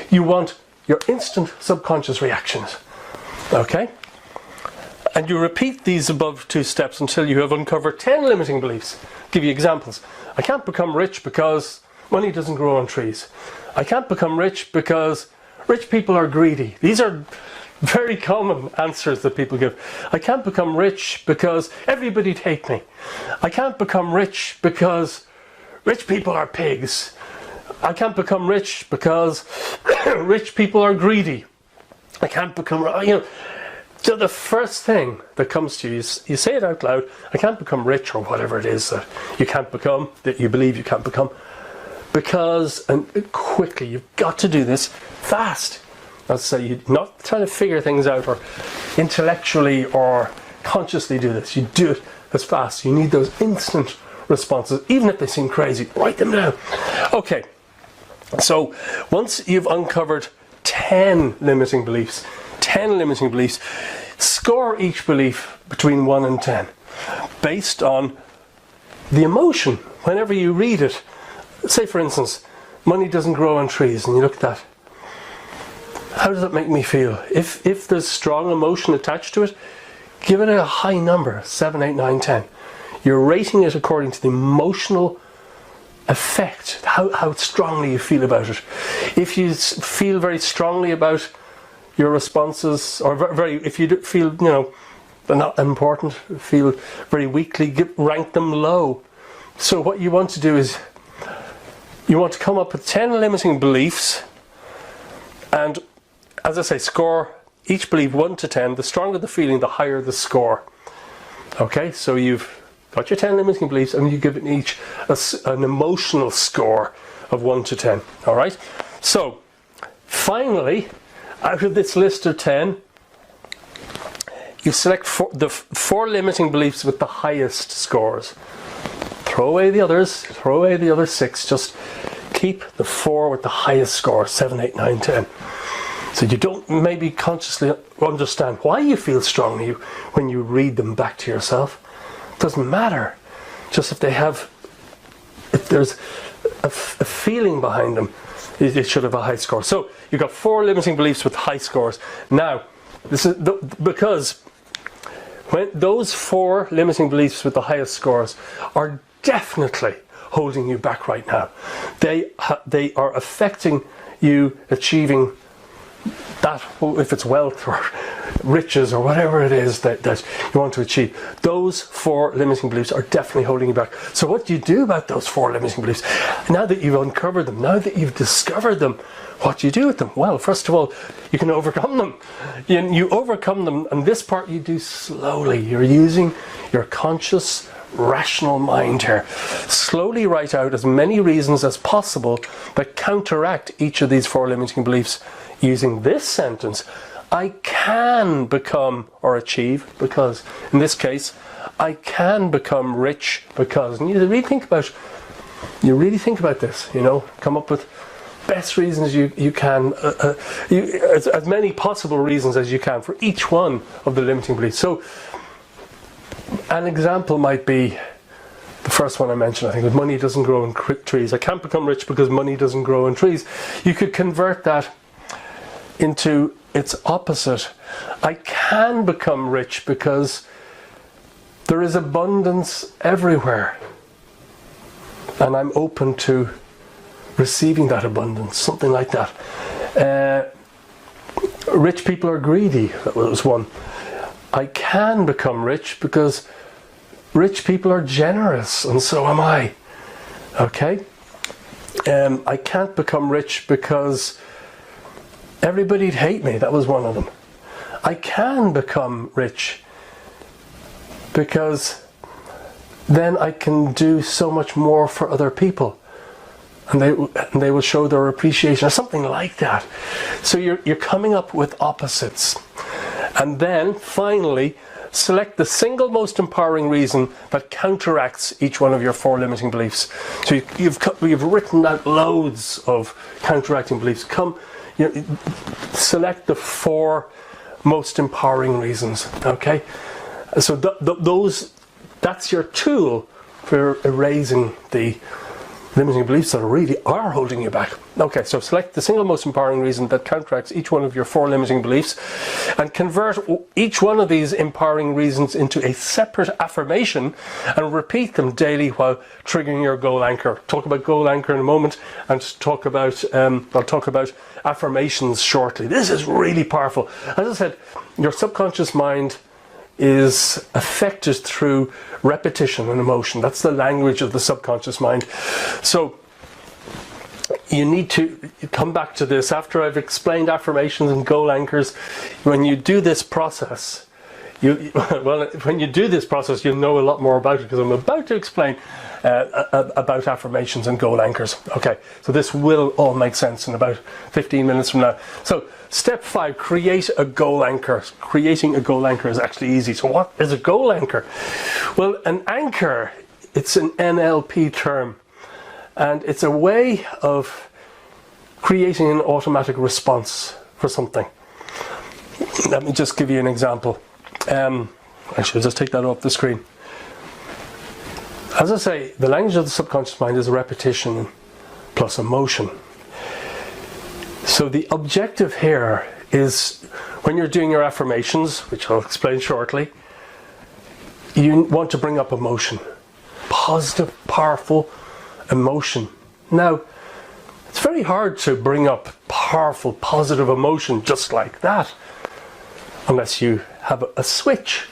You want your instant subconscious reactions. Okay? And you repeat these above two steps until you have uncovered 10 limiting beliefs. I'll give you examples. I can't become rich because money doesn't grow on trees. I can't become rich because rich people are greedy. These are very common answers that people give. I can't become rich because everybody'd hate me. I can't become rich because rich people are pigs. I can't become rich because rich people are greedy. I can't become, so the first thing that comes to you is, you say it out loud, I can't become rich, or whatever it is that you can't become, that you believe you can't become. Because, and quickly, you've got to do this fast. As I say, you're not trying to figure things out or intellectually or consciously do this. You do it as fast. You need those instant responses, even if they seem crazy. Write them down. Okay, so once you've uncovered 10 limiting beliefs, score each belief between 1 and 10 based on the emotion. Whenever you read it, say for instance, money doesn't grow on trees, and you look at that. How does it make me feel? If there's strong emotion attached to it, give it a high number, 7, 8, 9, 10. You're rating it according to the emotional effect, how strongly you feel about it. If you feel very strongly about your responses, or if you feel, they're not important, feel very weakly, rank them low. So what you want to do is, you want to come up with 10 limiting beliefs, and as I say, score each belief 1 to 10. The stronger the feeling, the higher the score. Okay, so you've got your 10 limiting beliefs, and you give it each an emotional score of 1 to 10. All right. So finally, out of this list of 10, you select the 4 limiting beliefs with the highest scores. Throw away the others. Throw away the other 6. Just keep the 4 with the highest score, 7, 8, 9, 10. So you don't maybe consciously understand why you feel strongly when you read them back to yourself. It doesn't matter. Just if there's a feeling behind them, it should have a high score. So you've got 4 limiting beliefs with high scores. Now, this is because when those 4 limiting beliefs with the highest scores are definitely holding you back right now. They are affecting you achieving that, if it's wealth or riches or whatever it is that you want to achieve. Those 4 limiting beliefs are definitely holding you back. So what do you do about those 4 limiting beliefs? Now that you've uncovered them, now that you've discovered them, what do you do with them? Well, first of all, you can overcome them. You overcome them, and this part you do slowly. You're using your conscious, rational mind here. Slowly write out as many reasons as possible that counteract each of these 4 limiting beliefs using this sentence: I can become or achieve because. In this case, I can become rich because. And you really think about this, come up with best reasons you can, as many possible reasons as you can for each one of the limiting beliefs. So an example might be the first one I mentioned, I think, was money doesn't grow on trees. I can't become rich because money doesn't grow on trees. You could convert that into its opposite. I can become rich because there is abundance everywhere, and I'm open to receiving that abundance, something like that. Rich people are greedy, that was one. I can become rich because rich people are generous, and so am I. Okay? I can't become rich because everybody'd hate me. That was one of them. I can become rich because then I can do so much more for other people, and they will show their appreciation, or something like that. So you're coming up with opposites. And then finally, select the single most empowering reason that counteracts each one of your 4 limiting beliefs. So you've written out loads of counteracting beliefs. Select the 4 most empowering reasons. Okay, so that's your tool for erasing the limiting beliefs that really are holding you back. Okay, so select the single most empowering reason that counteracts each one of your 4 limiting beliefs, and convert each one of these empowering reasons into a separate affirmation, and repeat them daily while triggering your goal anchor. Talk about goal anchor in a moment, and I'll talk about affirmations shortly. This is really powerful. As I said, your subconscious mind is affected through repetition and emotion. That's the language of the subconscious mind. So you need to come back to this after I've explained affirmations and goal anchors. When you do this process, you'll know a lot more about it, because I'm about to explain about affirmations and goal anchors. Okay, so this will all make sense in about 15 minutes from now. So step 5, create a goal anchor. Creating a goal anchor is actually easy. So what is a goal anchor? Well, an anchor, it's an NLP term, and it's a way of creating an automatic response for something. Let me just give you an example. Actually, I'll just take that off the screen. As I say, the language of the subconscious mind is repetition plus emotion. So the objective here is, when you're doing your affirmations, which I'll explain shortly, you want to bring up emotion. Positive, powerful emotion. Now, it's very hard to bring up powerful, positive emotion just like that, unless you have a switch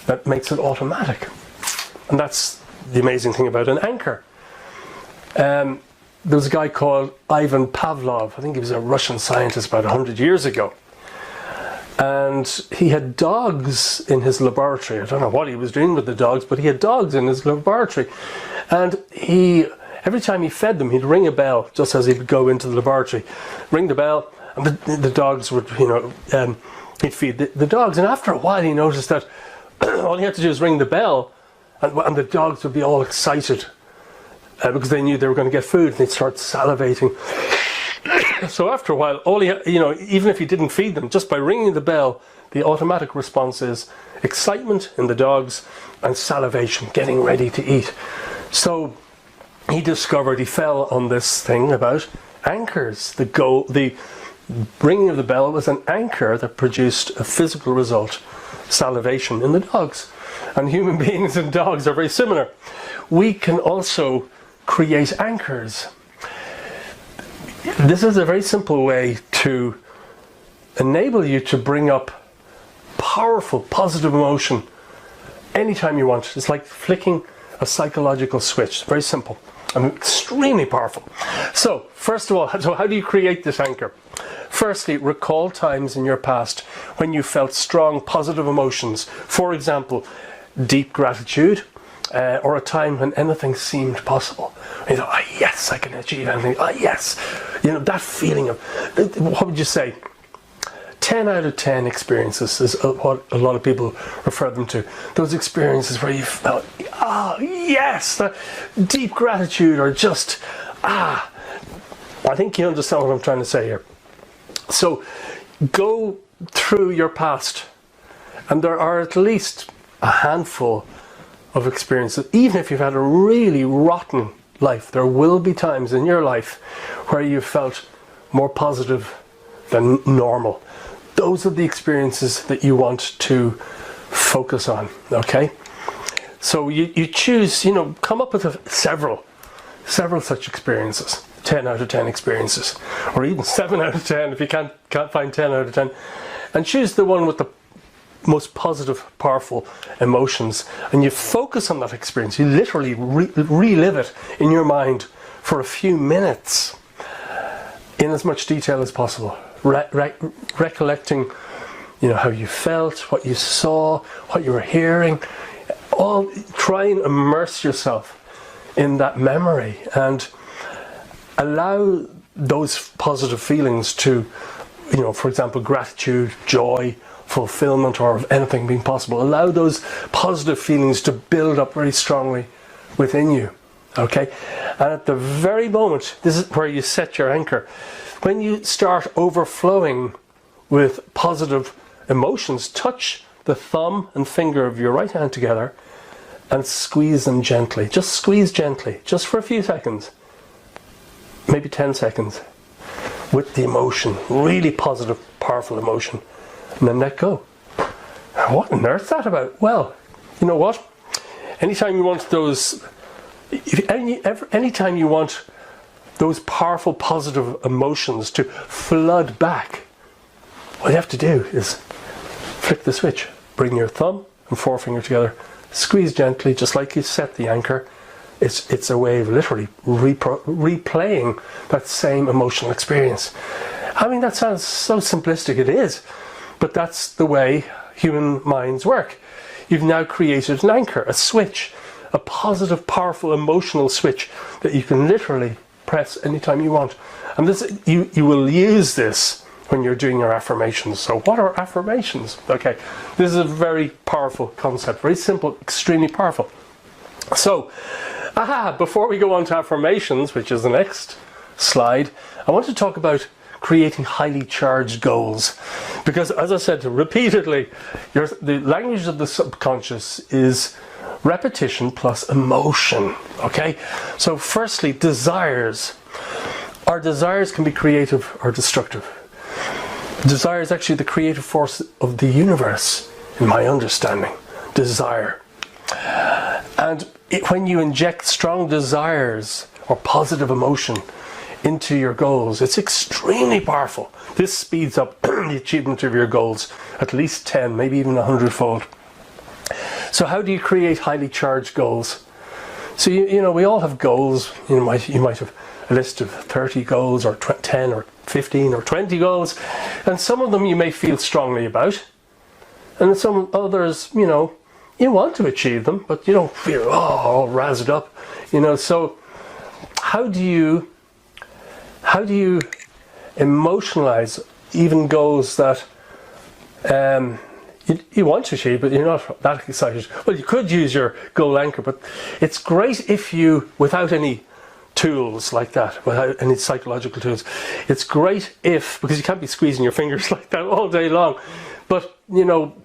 that makes it automatic. And that's the amazing thing about an anchor. There was a guy called Ivan Pavlov. I think he was a Russian scientist about 100 years ago. And he had dogs in his laboratory. I don't know what he was doing with the dogs, but he had dogs in his laboratory. And every time he fed them, he'd ring a bell just as he would go into the laboratory. Ring the bell, and the dogs would, he'd feed the dogs. And after a while, he noticed that all he had to do was ring the bell, and the dogs would be all excited because they knew they were going to get food, and they'd start salivating. So after a while, even if he didn't feed them, just by ringing the bell, the automatic response is excitement in the dogs and salivation, getting ready to eat. So he fell on this thing about anchors. The ringing of the bell was an anchor that produced a physical result, salivation in the dogs. And human beings and dogs are very similar. We can also create anchors. This is a very simple way to enable you to bring up powerful, positive emotion anytime you want. It's like flicking a psychological switch. Very simple and extremely powerful. So, first of all, how do you create this anchor? Firstly, recall times in your past when you felt strong, positive emotions. For example, deep gratitude, or a time when anything seemed possible. You know, yes, I can achieve anything. Yes. That feeling of, what would you say? 10 out of 10 experiences is what a lot of people refer them to. Those experiences where you felt, yes, that deep gratitude, or just, I think you understand what I'm trying to say here. So, go through your past, and there are at least a handful of experiences. Even if you've had a really rotten life, there will be times in your life where you felt more positive than normal. Those are the experiences that you want to focus on, okay? So you choose, come up with several such experiences, 10 out of 10 experiences, or even 7 out of 10 if you can't find 10 out of 10, and choose the one with the most positive, powerful emotions, and you focus on that experience. You literally relive it in your mind for a few minutes in as much detail as possible, recollecting how you felt, what you saw, what you were hearing. Try and immerse yourself in that memory and allow those positive feelings to, for example, gratitude, joy, fulfillment, or of anything being possible. Allow those positive feelings to build up very strongly within you. Okay? And at the very moment, this is where you set your anchor. When you start overflowing with positive emotions, touch the thumb and finger of your right hand together and squeeze them gently. Just squeeze gently, just for a few seconds, maybe 10 seconds, with the emotion, really positive, powerful emotion. And then let go. What on earth's that about? Well, you know what? Anytime you want those powerful, positive emotions to flood back, what you have to do is flick the switch. Bring your thumb and forefinger together. Squeeze gently, just like you set the anchor. It's a way of literally replaying that same emotional experience. I mean, that sounds so simplistic. It is. But that's the way human minds work. You've now created an anchor, a switch, a positive, powerful, emotional switch that you can literally press anytime you want. And this, you will use this when you're doing your affirmations. So what are affirmations? Okay, this is a very powerful concept, very simple, extremely powerful. So, before we go on to affirmations, which is the next slide, I want to talk about creating highly charged goals. Because as I said repeatedly, the language of the subconscious is repetition plus emotion. Okay? So firstly, desires. Our desires can be creative or destructive. Desire is actually the creative force of the universe, in my understanding. Desire. And when you inject strong desires or positive emotion into your goals, it's extremely powerful. This speeds up the achievement of your goals at least 10, maybe even 100-fold. So how do you create highly charged goals? So you know, we all have goals. You might have a list of 30 goals or 10 or 15 or 20 goals, and some of them you may feel strongly about, and some others, you know, you want to achieve them, but you don't feel all razzed up, you know. So how do you emotionalize even goals that you want to achieve, but you're not that excited? Well, you could use your goal anchor, but it's great if you, without any tools like that, without any psychological tools, it's great if, because you can't be squeezing your fingers like that all day long, but you know,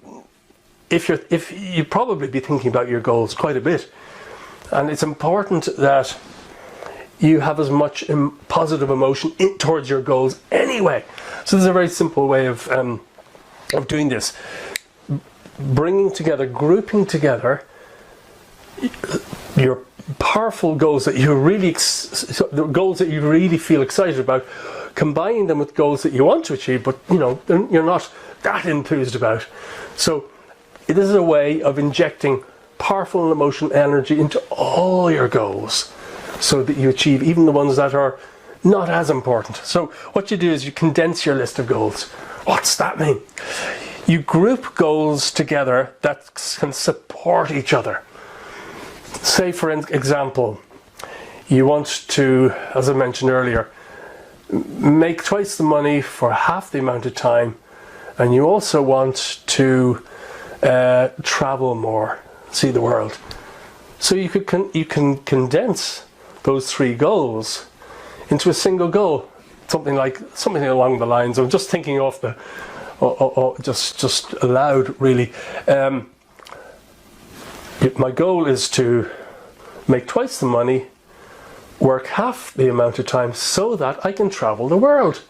if you probably be thinking about your goals quite a bit, and it's important that you have as much positive emotion towards your goals anyway. So there's a very simple way of doing this: bringing together, grouping together your powerful goals that you really, the goals that you really feel excited about, combining them with goals that you want to achieve, but you know, you're not that enthused about. So it is a way of injecting powerful emotional energy into all your goals, so that you achieve even the ones that are not as important. So what you do is you condense your list of goals. What's that mean? You group goals together that can support each other. Say, for example, you want to, as I mentioned earlier, make twice the money for half the amount of time, and you also want to travel more, see the world. So you can condense those three goals into a single goal, something along the lines. I'm just thinking off the, just aloud, really. My goal is to make twice the money, work half the amount of time, so that I can travel the world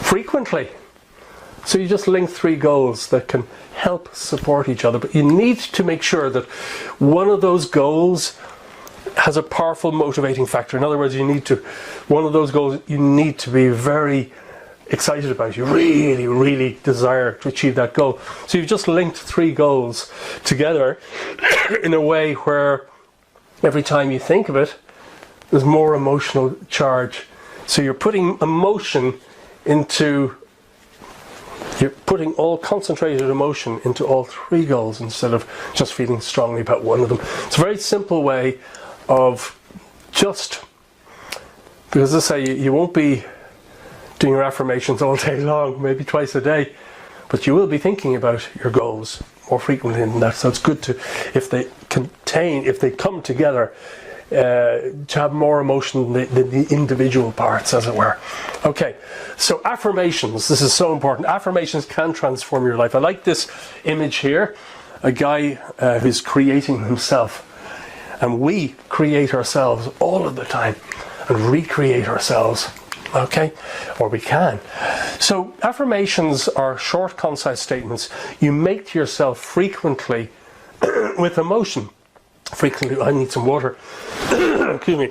frequently. So you just link three goals that can help support each other, but you need to make sure that one of those goals has a powerful motivating factor. In other words, one of those goals you need to be very excited about. You really, really desire to achieve that goal. So you've just linked three goals together in a way where every time you think of it, there's more emotional charge. So you're putting emotion into, you're putting all concentrated emotion into all three goals instead of just feeling strongly about one of them. It's a very simple way of just, because as I say, you won't be doing your affirmations all day long, maybe twice a day, but you will be thinking about your goals more frequently than that. So it's good to, if they come together, to have more emotion than the individual parts, as it were. Okay, so affirmations, this is so important. Affirmations can transform your life. I like this image here, a guy who's creating himself. And we create ourselves all of the time and recreate ourselves, okay? Or we can. So affirmations are short, concise statements you make to yourself frequently with emotion. Frequently, I need some water. Excuse me,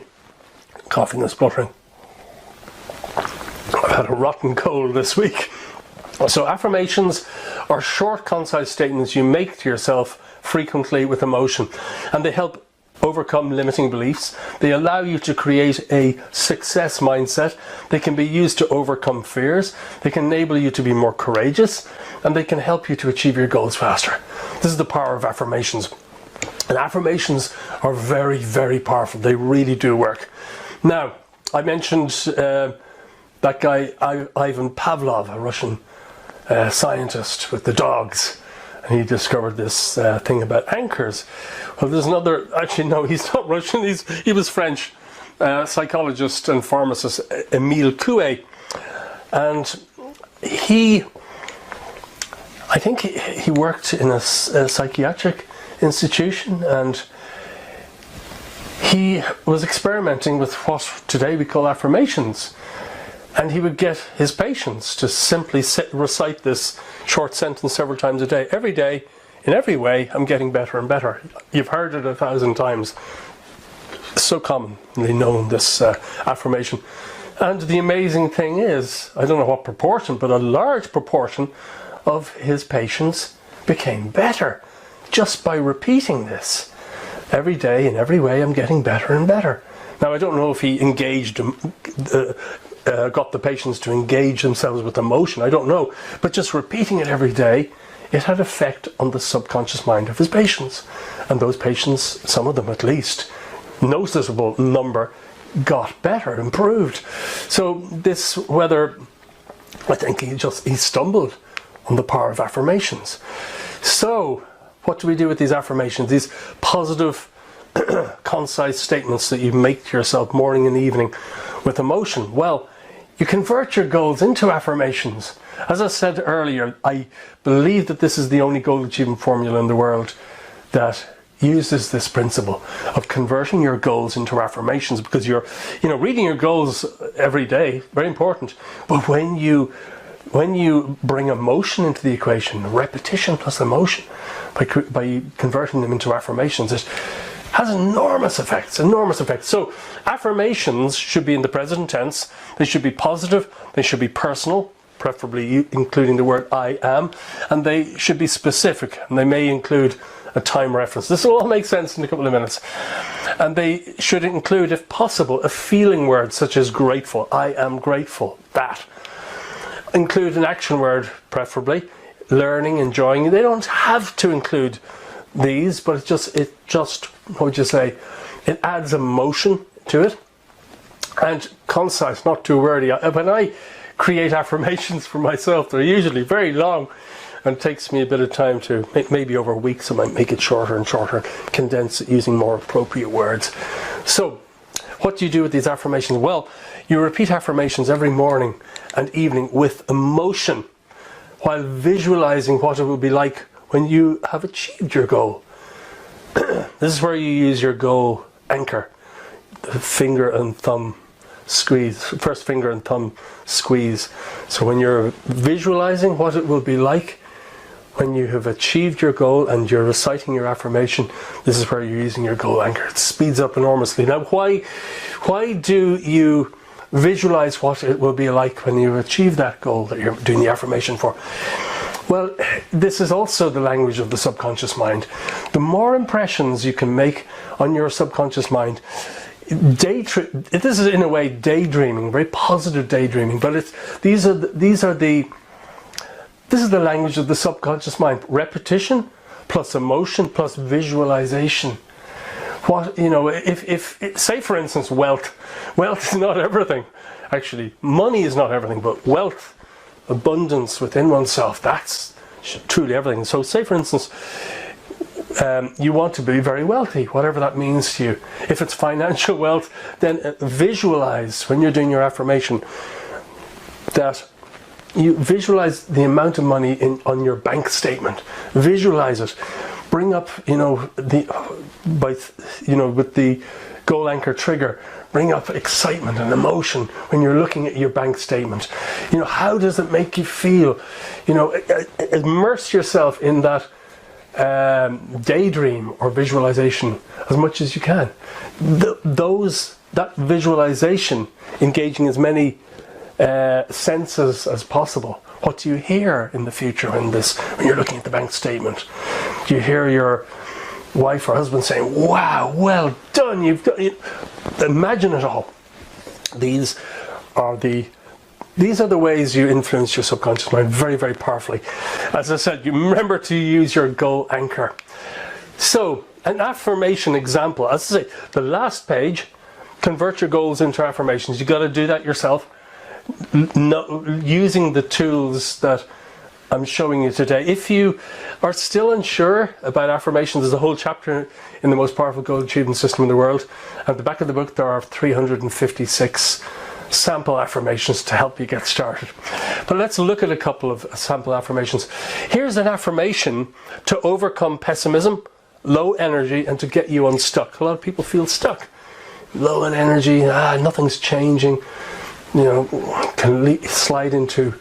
coughing and spluttering. I've had a rotten cold this week. So affirmations are short, concise statements you make to yourself frequently with emotion, and they help overcome limiting beliefs. They allow you to create a success mindset. They can be used to overcome fears. They can enable you to be more courageous, and they can help you to achieve your goals faster. This is the power of affirmations. And affirmations are very, very powerful. They really do work. Now, I mentioned that guy Ivan Pavlov, a Russian scientist with the dogs, and he discovered this thing about anchors. Well, there's another, actually no, he's not Russian, he was French, psychologist and pharmacist Emile Coué, and I think he worked in a psychiatric institution, and he was experimenting with what today we call affirmations. And he would get his patients to simply recite this short sentence several times a day. Every day, in every way, I'm getting better and better. You've heard it 1,000 times. So commonly known, this affirmation. And the amazing thing is, I don't know what proportion, but a large proportion of his patients became better just by repeating this. Every day, in every way, I'm getting better and better. Now, I don't know if he engaged got the patients to engage themselves with emotion, I don't know, but just repeating it every day, it had effect on the subconscious mind of his patients, and those patients, some of them at least, noticeable number, got better, improved. So this, whether, I think he stumbled on the power of affirmations. So what do we do with these affirmations, these positive concise statements that you make to yourself morning and evening with emotion? Well, you convert your goals into affirmations. As I said earlier, I believe that this is the only goal achievement formula in the world that uses this principle of converting your goals into affirmations, because you're, reading your goals every day, very important, but when you bring emotion into the equation, repetition plus emotion, by converting them into affirmations, it has enormous effects. So affirmations should be in the present tense, they should be positive, they should be personal, preferably including the word I am, and they should be specific, and they may include a time reference. This will all make sense in a couple of minutes. And they should include, if possible, a feeling word such as grateful. I am grateful. That. Include an action word, preferably. Learning, enjoying. They don't have to include these, but it just, what would you say, it adds emotion to it. And concise, not too wordy. When I create affirmations for myself, they're usually very long, and it takes me a bit of time to, maybe over weeks, I might make it shorter and shorter, condense it using more appropriate words. So, what do you do with these affirmations? Well, you repeat affirmations every morning and evening with emotion, while visualizing what it will be like when you have achieved your goal. This is where you use your goal anchor, the finger and thumb squeeze, first finger and thumb squeeze. So when you're visualizing what it will be like when you have achieved your goal and you're reciting your affirmation, this is where you're using your goal anchor. It speeds up enormously. Now, why do you visualize what it will be like when you achieve that goal that you're doing the affirmation for? Well, this is also the language of the subconscious mind. The more impressions you can make on your subconscious mind, this is in a way daydreaming, very positive daydreaming, but this is the language of the subconscious mind. Repetition plus emotion plus visualization. If say for instance wealth is not everything. Actually, money is not everything, but wealth, abundance within oneself, that's truly everything. So say for instance, you want to be very wealthy, whatever that means to you. If it's financial wealth, then visualize, when you're doing your affirmation, that you visualize the amount of money on your bank statement. Visualize it. Bring up, with the goal anchor trigger, bring up excitement and emotion when you're looking at your bank statement. How does it make you feel? Immerse yourself in that daydream or visualization as much as you can. That visualization, engaging as many senses as possible. What do you hear in the future when you're looking at the bank statement? Do you hear your wife or husband saying, "Wow, well done, you've done it"? Imagine it all. These are the ways you influence your subconscious mind very, very powerfully. As I said, you remember to use your goal anchor. So an affirmation example, as I say, the last page, convert your goals into affirmations. You got to do that yourself, using the tools that I'm showing you today. If you are still unsure about affirmations, there's a whole chapter in the most powerful goal achievement system in the world. At the back of the book, there are 356 sample affirmations to help you get started. But let's look at a couple of sample affirmations. Here's an affirmation to overcome pessimism, low energy, and to get you unstuck. A lot of people feel stuck. Low in energy, nothing's changing, can slide into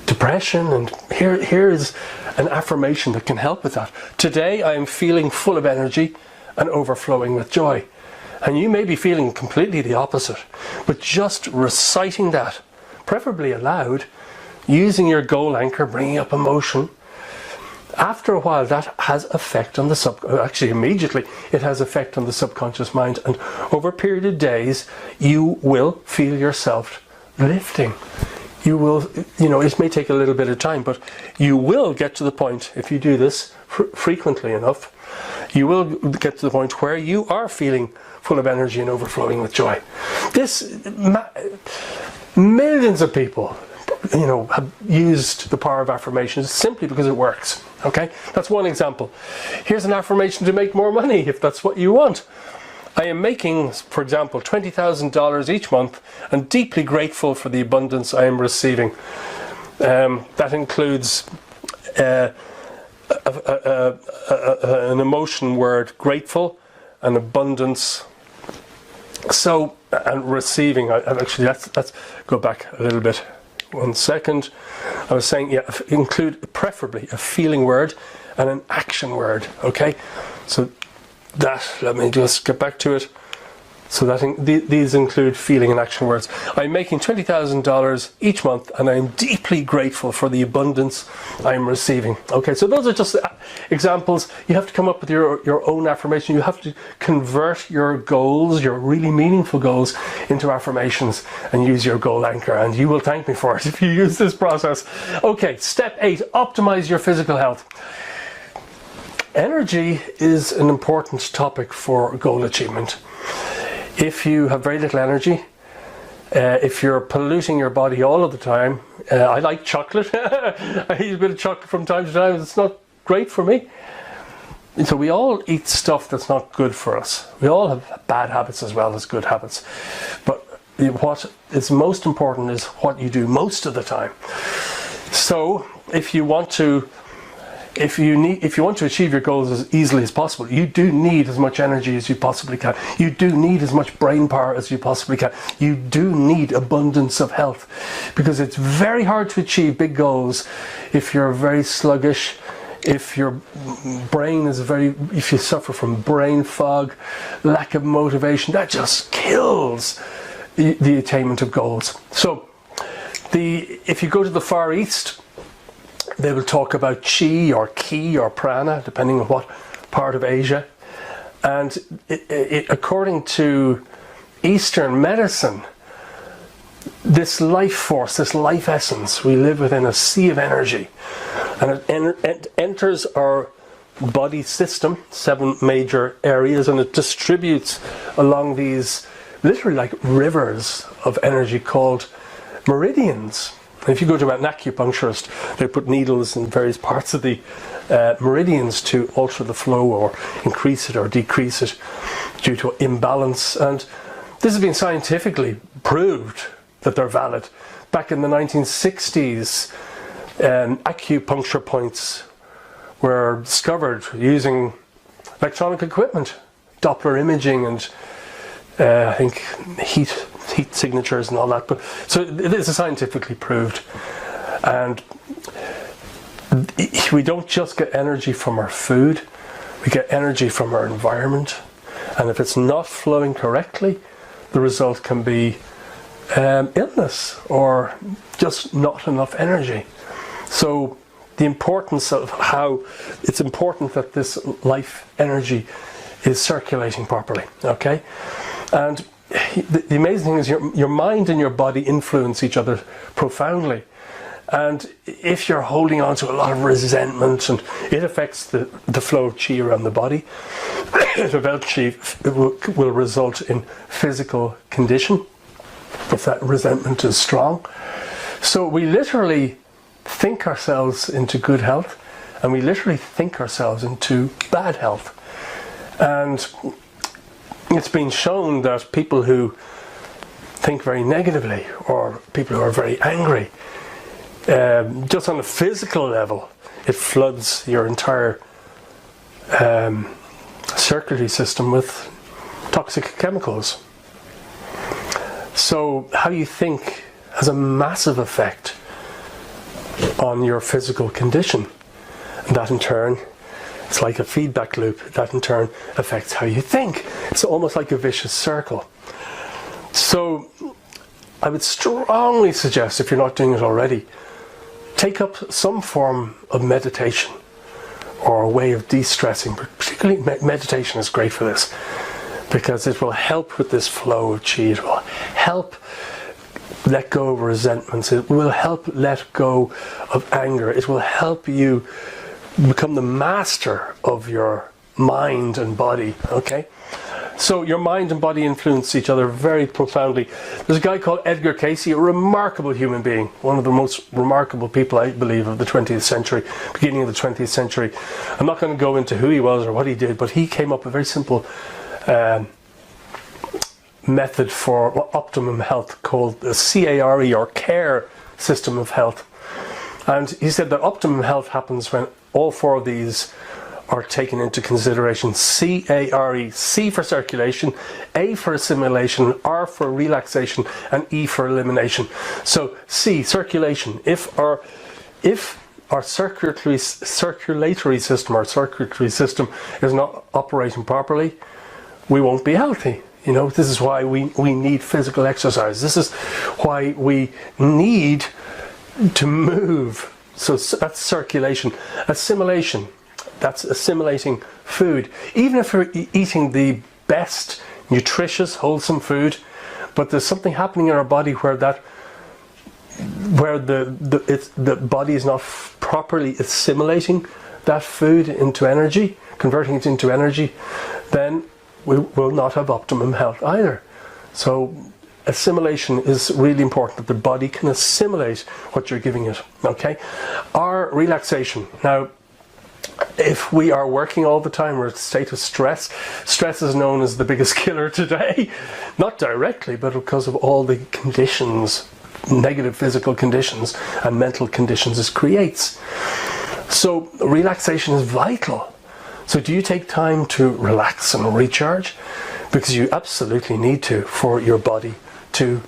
depression, and here is an affirmation that can help with that. Today I am feeling full of energy and overflowing with joy. And you may be feeling completely the opposite, but just reciting that, preferably aloud, using your goal anchor, bringing up emotion, after a while that has effect on the actually immediately it has effect on the subconscious mind, and over a period of days you will feel yourself lifting. You will, it may take a little bit of time, but you will get to the point, if you do this frequently enough, you will get to the point where you are feeling full of energy and overflowing with joy. Millions of people, have used the power of affirmations simply because it works. Okay, that's one example. Here's an affirmation to make more money, if that's what you want. I am making, for example, $20,000 each month and deeply grateful for the abundance I am receiving. That includes an emotion word, grateful, and abundance. So, and receiving, actually, let's go back a little bit. 1 second. I was saying, include preferably a feeling word and an action word. Okay, so let me just get back to it. So these include feeling and action words. I'm making $20,000 each month and I'm deeply grateful for the abundance I'm receiving. Okay, so those are just examples. You have to come up with your own affirmation. You have to convert your goals, your really meaningful goals, into affirmations and use your goal anchor, and you will thank me for it if you use this process. Okay, step 8, optimize your physical health. Energy is an important topic for goal achievement. If you have very little energy, if you're polluting your body all of the time, I like chocolate. I eat a bit of chocolate from time to time. It's not great for me. So we all eat stuff that's not good for us. We all have bad habits as well as good habits. But what is most important is what you do most of the time. So if you want to achieve your goals as easily as possible, you do need as much energy as you possibly can. You do need as much brain power as you possibly can. You do need abundance of health, because it's very hard to achieve big goals if you're very sluggish, if your brain is if you suffer from brain fog, lack of motivation. That just kills the attainment of goals. So if you go to the Far East, they will talk about chi or ki or prana, depending on what part of Asia. And according to Eastern medicine, this life force, this life essence, we live within a sea of energy. And it enters our body system, 7 major areas, and it distributes along these literally like rivers of energy called meridians. If you go to an acupuncturist, they put needles in various parts of the meridians to alter the flow or increase it or decrease it due to imbalance. And this has been scientifically proved that they're valid. Back in the 1960s, acupuncture points were discovered using electronic equipment, Doppler imaging, and I think heat signatures and all that. But so it is scientifically proved, and we don't just get energy from our food, we get energy from our environment, and if it's not flowing correctly, the result can be illness or just not enough energy. So the importance of how it's important that this life energy is circulating properly. Okay, and the amazing thing is your mind and your body influence each other profoundly, And if you're holding on to a lot of resentment, and it affects the flow of chi around the body, it will result in physical condition if that resentment is strong. So we literally think ourselves into good health, and we literally think ourselves into bad health. And it's been shown that people who think very negatively, or people who are very angry, just on a physical level, it floods your entire circulatory system with toxic chemicals. So how you think has a massive effect on your physical condition. And that in turn, it's like a feedback loop. That in turn affects how you think. It's almost like a vicious circle. So I would strongly suggest, if you're not doing it already, take up some form of meditation or a way of de-stressing. Particularly meditation is great for this, because it will help with this flow of chi. It will help let go of resentments. It will help let go of anger. It will help you become the master of your mind and body. Okay? So your mind and body influence each other very profoundly. There's a guy called Edgar Cayce, a remarkable human being, one of the most remarkable people, I believe, of the 20th century, beginning of the 20th century. I'm not going to go into who he was or what he did, but he came up with a very simple method for optimum health called the CARE, or CARE system of health. And he said that optimum health happens when all four of these are taken into consideration. CARE, C for circulation, A for assimilation, R for relaxation, and E for elimination. So C, circulation. If our circulatory system is not operating properly, we won't be healthy. You know, this is why we need physical exercise. This is why we need to move. So that's circulation. Assimilation, that's assimilating food. Even if we're eating the best, nutritious, wholesome food, but there's something happening in our body where the body is not properly assimilating that food into energy, converting it into energy, then we will not have optimum health either. So assimilation is really important, that the body can assimilate what you're giving it. Okay? Our relaxation. Now, if we are working all the time, we're in a state of stress. Stress is known as the biggest killer today. Not directly, but because of all the conditions, negative physical conditions and mental conditions it creates. So relaxation is vital. So do you take time to relax and recharge? Because you absolutely need to, for your body to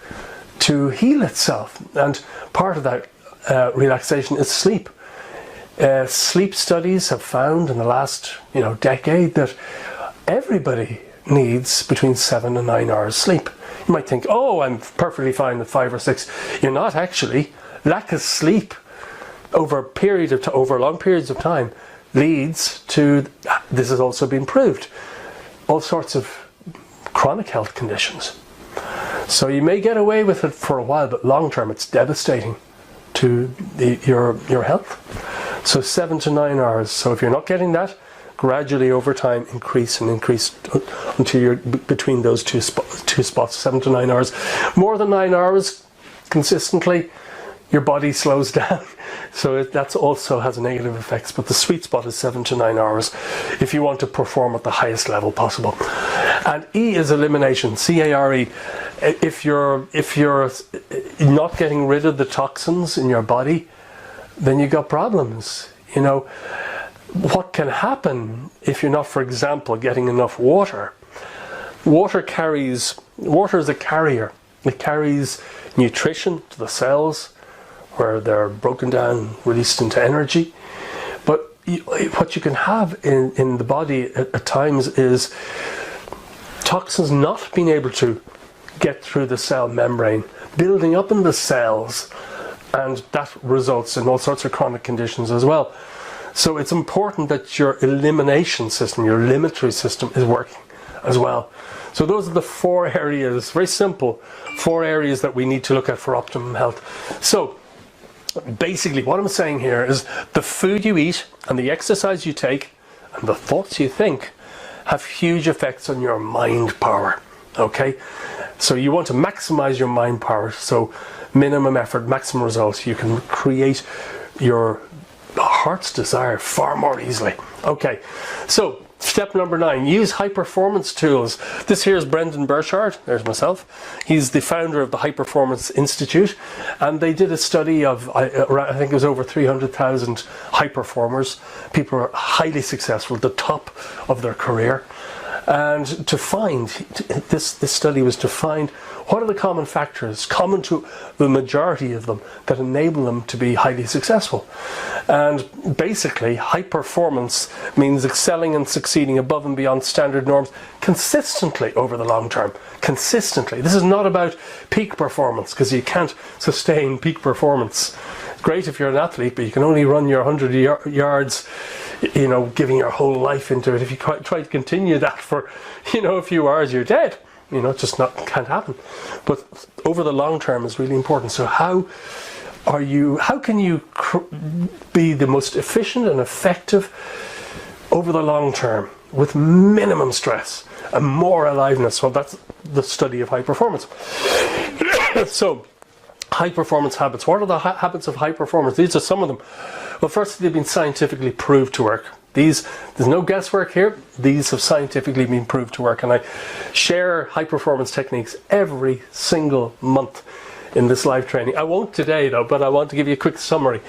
heal itself. And part of that relaxation is sleep. Sleep studies have found in the last decade that everybody needs between 7 and 9 hours sleep. You might think, oh, I'm perfectly fine with 5 or 6. You're not actually. Lack of sleep over long periods of time leads to, this has also been proved, all sorts of chronic health conditions. So you may get away with it for a while, but long term it's devastating to your health. So 7 to 9 hours. So if you're not getting that, gradually over time increase until you're between those two spots, 7 to 9 hours. More than 9 hours consistently, your body slows down. So that also has negative effects, but the sweet spot is 7 to 9 hours if you want to perform at the highest level possible. And E is elimination, CARE. If you're not getting rid of the toxins in your body, then you got problems. What can happen if you're not, for example, getting enough water? Water is a carrier. It carries nutrition to the cells, where they're broken down, released into energy. But what you can have in the body at times is toxins not being able to get through the cell membrane, building up in the cells, and that results in all sorts of chronic conditions as well. So it's important that your elimination system, your eliminatory system, is working as well. So those are the 4 areas, very simple, 4 areas that we need to look at for optimum health. So Basically, what I'm saying here is the food you eat and the exercise you take and the thoughts you think have huge effects on your mind power. Okay? So you want to maximize your mind power. So minimum effort, maximum results. You can create your heart's desire far more easily. Okay, so step number 9, use high performance tools. This here is Brendan Burchard, there's myself. He's the founder of the High Performance Institute, and they did a study of, I think it was over 300,000 high performers. People who are highly successful, at the top of their career. And to find, this study was to find what are the common factors, common to the majority of them, that enable them to be highly successful. And basically, high performance means excelling and succeeding above and beyond standard norms consistently over the long term. Consistently. This is not about peak performance, because you can't sustain peak performance. It's great if you're an athlete, but you can only run your 100 yards, you know, giving your whole life into it. If you try to continue that for, you know, a few hours, you're dead. You know, just can't happen. But over the long term is really important. So how can you be the most efficient and effective over the long term with minimum stress and more aliveness? Well, that's the study of high performance. So, high performance habits. What are the habits of high performance? These are some of them. Well, first, they've been scientifically proved to work. There's no guesswork here. These have scientifically been proved to work, and I share high performance techniques every single month in this live training. I won't today though, but I want to give you a quick summary.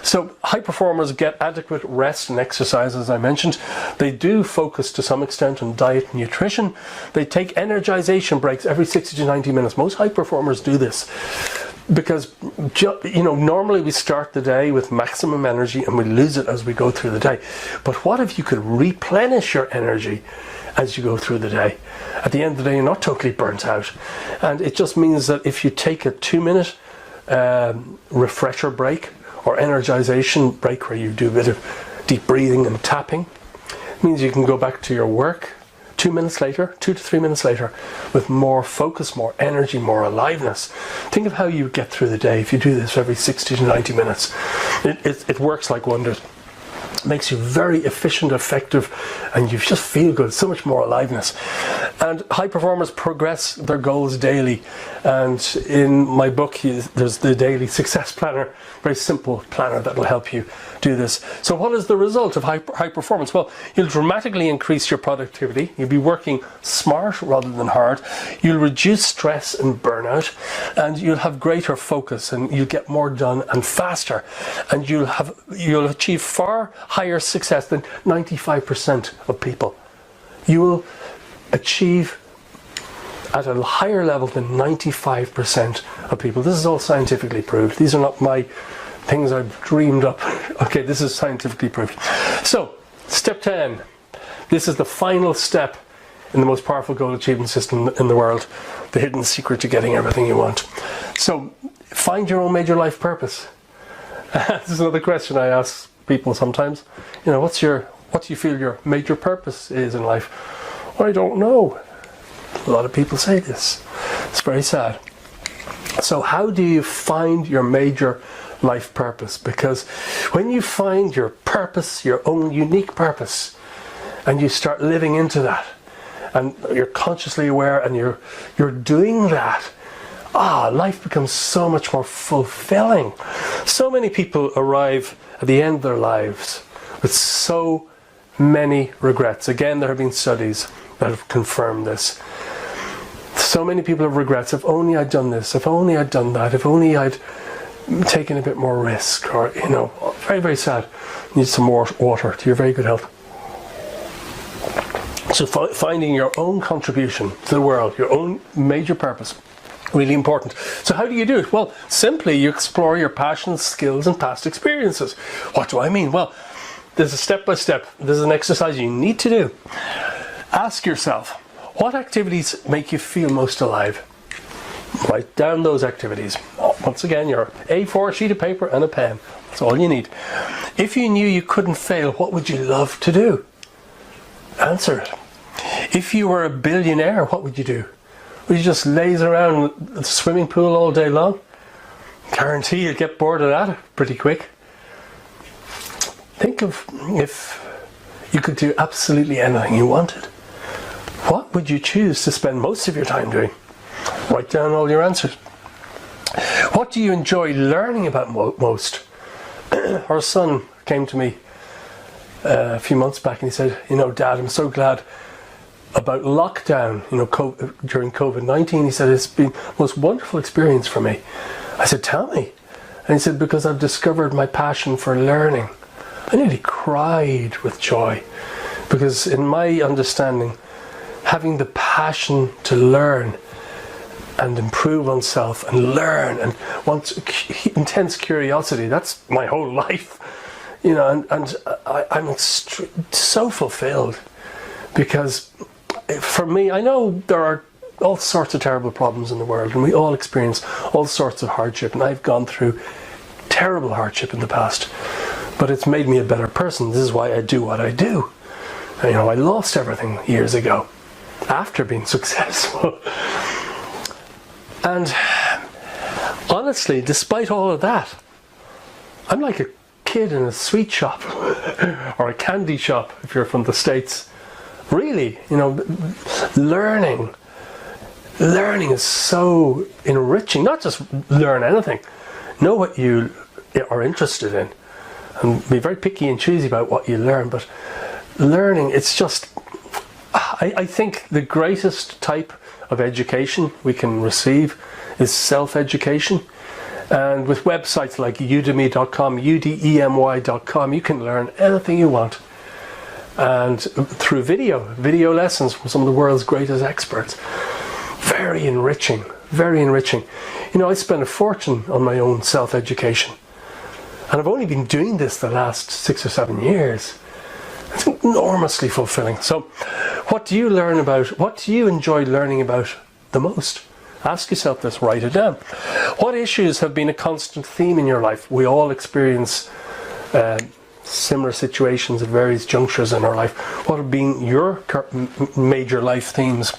So high performers get adequate rest and exercise, as I mentioned. They do focus to some extent on diet and nutrition. They take energization breaks every 60 to 90 minutes. Most high performers do this because, you know, normally we start the day with maximum energy and we lose it as we go through the day. But what if you could replenish your energy as you go through the day? At the end of the day, you're not totally burnt out. And it just means that if you take a 2-minute refresher break or energization break, where you do a bit of deep breathing and tapping, it means you can go back to your work 2 minutes later, 2 to 3 minutes later, with more focus, more energy, more aliveness. Think of how you get through the day if you do this every 60 to 90 minutes. It works like wonders. Makes you very efficient, effective, and you just feel good, so much more aliveness. And high performers progress their goals daily. And in my book, there's the daily success planner, very simple planner that will help you do this. So what is the result of high performance? Well, you'll dramatically increase your productivity. You'll be working smart rather than hard. You'll reduce stress and burnout, and you'll have greater focus, and you'll get more done and faster. And you'll achieve far higher success than 95% of people. You will achieve at a higher level than 95% of people. This is all scientifically proved. These are not my things I've dreamed up. Okay, this is scientifically proved. So, step 10. This is the final step in the most powerful goal achievement system in the world. The hidden secret to getting everything you want. So, find your own major life purpose. This is another question I ask people sometimes. You know, what do you feel your major purpose is in life? I don't know. A lot of people say this. It's very sad. So how do you find your major life purpose? Because when you find your purpose, your own unique purpose, and you start living into that, and you're consciously aware and you're doing that, life becomes so much more fulfilling. So many people arrive at the end of their lives with so many regrets. Again, there have been studies that have confirmed this. So many people have regrets. If only I'd done this, if only I'd done that, if only I'd taken a bit more risk, or, you know, very, very sad. Need some more water to your very good health. So finding your own contribution to the world, your own major purpose, really important. So how do you do it? Well, simply you explore your passions, skills, and past experiences. What do I mean? Well, there's a step-by-step. There's an exercise you need to do. Ask yourself, what activities make you feel most alive? Write down those activities. Once again, your A4 sheet of paper and a pen. That's all you need. If you knew you couldn't fail, what would you love to do? Answer it. If you were a billionaire, what would you do? Would you just laze around the swimming pool all day long? Guarantee you'll get bored of that pretty quick. Think of if you could do absolutely anything you wanted. What would you choose to spend most of your time doing? Write down all your answers. What do you enjoy learning about most? Our son came to me a few months back and he said, Dad, I'm so glad about lockdown, during COVID-19. He said, it's been the most wonderful experience for me. I said, tell me. And he said, because I've discovered my passion for learning. I nearly cried with joy, because in my understanding, having the passion to learn and improve oneself and learn and want intense curiosity, that's my whole life. And I'm so fulfilled, because for me, I know there are all sorts of terrible problems in the world, and we all experience all sorts of hardship, and I've gone through terrible hardship in the past, but it's made me a better person. This is why I do what I do. I lost everything years ago after being successful. And honestly, despite all of that, I'm like a kid in a sweet shop or a candy shop if you're from the States. Really, learning is so enriching. Not just learn anything, know what you are interested in and be very picky and choosy about what you learn. But learning, it's just, I think the greatest type of education we can receive is self-education. And with websites like udemy.com, udemy.com, you can learn anything you want. And through video lessons from some of the world's greatest experts. Very enriching, very enriching. I spent a fortune on my own self-education. And I've only been doing this the last 6 or 7 years. It's enormously fulfilling. So, what do you enjoy learning about the most? Ask yourself this, write it down. What issues have been a constant theme in your life? We all experience similar situations at various junctures in our life. What have been your major life themes?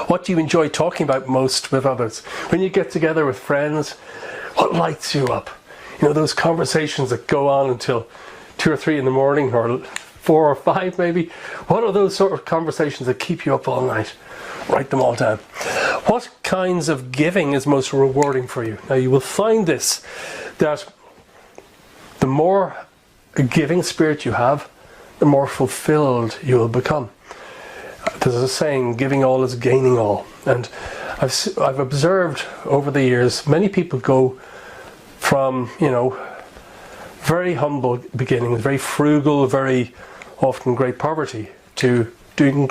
What do you enjoy talking about most with others? When you get together with friends, what lights you up? Those conversations that go on until 2 or 3 in the morning, or 4 or 5 maybe. What are those sort of conversations that keep you up all night? Write them all down. What kinds of giving is most rewarding for you? Now you will find this, that the more a giving spirit you have, the more fulfilled you will become. There's a saying, giving all is gaining all. And I've observed over the years, many people go from, very humble beginnings, very frugal, very often great poverty, to being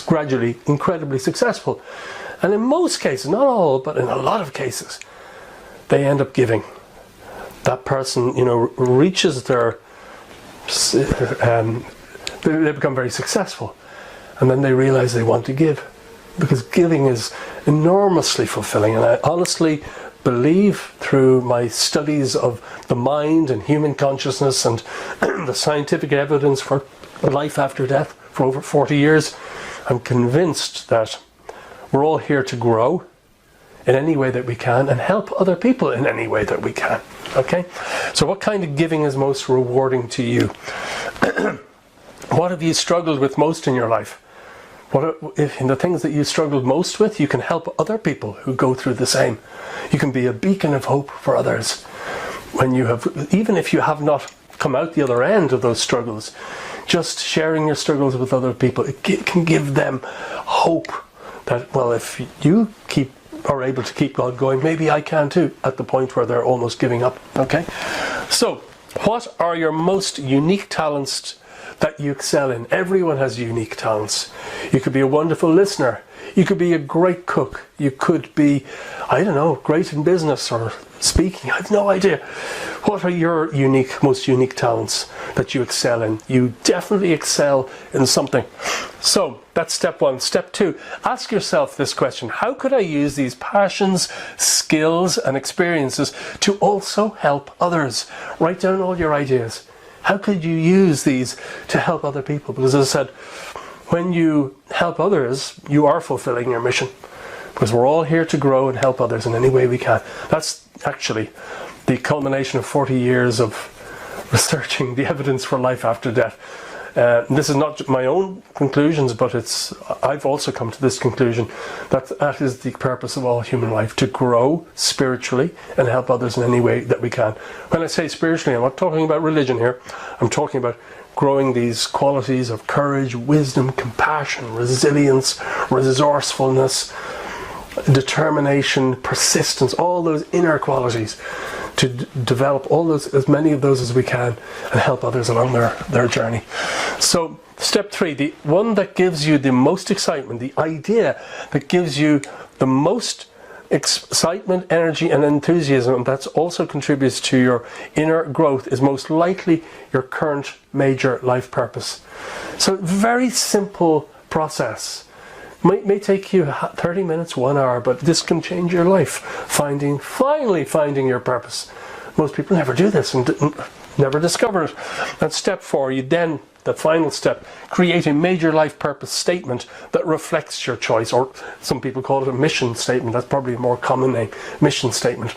gradually incredibly successful. And in most cases, not all, but in a lot of cases, they end up giving. That person, reaches their, they become very successful, and then they realize they want to give, because giving is enormously fulfilling. And I honestly believe, through my studies of the mind and human consciousness and the scientific evidence for life after death for over 40 years, I'm convinced that we're all here to grow in any way that we can and help other people in any way that we can. Okay? So what kind of giving is most rewarding to you? What have you struggled with most in your life? If in the things that you struggled most with, you can help other people who go through the same. You can be a beacon of hope for others. Even if you have not come out the other end of those struggles, just sharing your struggles with other people, it can give them hope that, well, if you are able to keep on going, maybe I can too, at the point where they're almost giving up. Okay? So, what are your most unique talents that you excel in? Everyone has unique talents. You could be a wonderful listener. You could be a great cook. You could be, great in business or speaking. I have no idea. What are your most unique talents that you excel in? You definitely excel in something. So that's step 1. Step 2, ask yourself this question: how could I use these passions, skills, and experiences to also help others? Write down all your ideas. How could you use these to help other people? Because as I said, when you help others, you are fulfilling your mission. because we're all here to grow and help others in any way we can. That's actually the culmination of 40 years of researching the evidence for life after death. This is not my own conclusions, but I've also come to this conclusion that that is the purpose of all human life, to grow spiritually and help others in any way that we can. When I say spiritually, I'm not talking about religion here. I'm talking about growing these qualities of courage, wisdom, compassion, resilience, resourcefulness, determination, persistence, all those inner qualities, to develop all those, as many of those as we can, and help others along their journey. So step 3, the one that gives you the most excitement, the idea that gives you the most excitement, energy and enthusiasm, that also contributes to your inner growth, is most likely your current major life purpose. So very simple process. May take you 30 minutes, 1 hour, but this can change your life. Finally finding your purpose. Most people never do this and never discover it. And step 4, you then, the final step, create a major life purpose statement that reflects your choice, or some people call it a mission statement. That's probably a more common name, mission statement.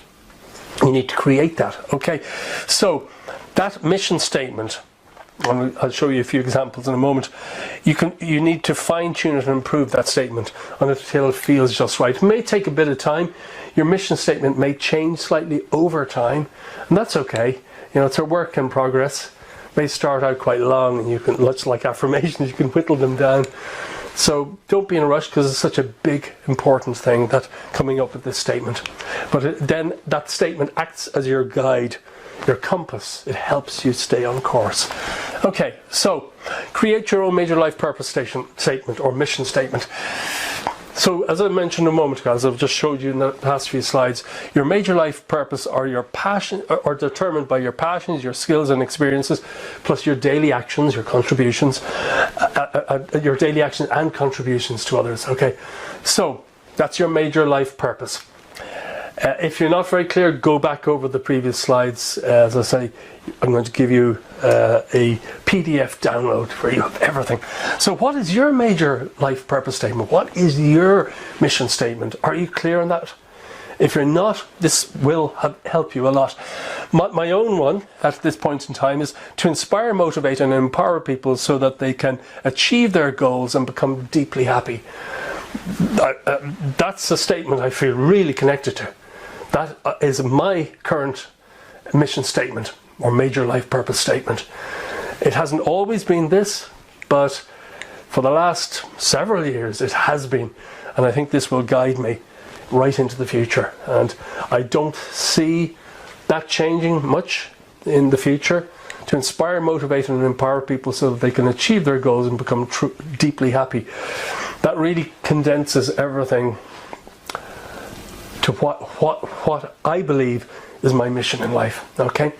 You need to create that, okay? So that mission statement, and I'll show you a few examples in a moment. You need to fine-tune it and improve that statement until it feels just right. It may take a bit of time. Your mission statement may change slightly over time, and that's okay. You know, it's a work in progress. It may start out quite long, and you can, much like affirmations, you can whittle them down. So don't be in a rush, because it's such a big, important thing, that coming up with this statement. But then that statement acts as your guide, your compass. It helps you stay on course. Okay, so create your own major life purpose statement or mission statement. So as I mentioned a moment ago, as I've just showed you in the past few slides, your major life purpose are your passion, or determined by your passions, your skills and experiences, plus your daily actions, your contributions, your daily actions and contributions to others. Okay, so that's your major life purpose. If you're not very clear, go back over the previous slides. As I say, I'm going to give you a PDF download where you have everything. So what is your major life purpose statement? What is your mission statement? Are you clear on that? If you're not, this will help you a lot. My own one at this point in time is to inspire, motivate and empower people so that they can achieve their goals and become deeply happy. That's a statement I feel really connected to. That is my current mission statement or major life purpose statement. It hasn't always been this, but for the last several years it has been, and I think this will guide me right into the future. And I don't see that changing much in the future. To inspire, motivate and empower people so that they can achieve their goals and become deeply happy. That really condenses everything to what I believe is my mission in life. Okay,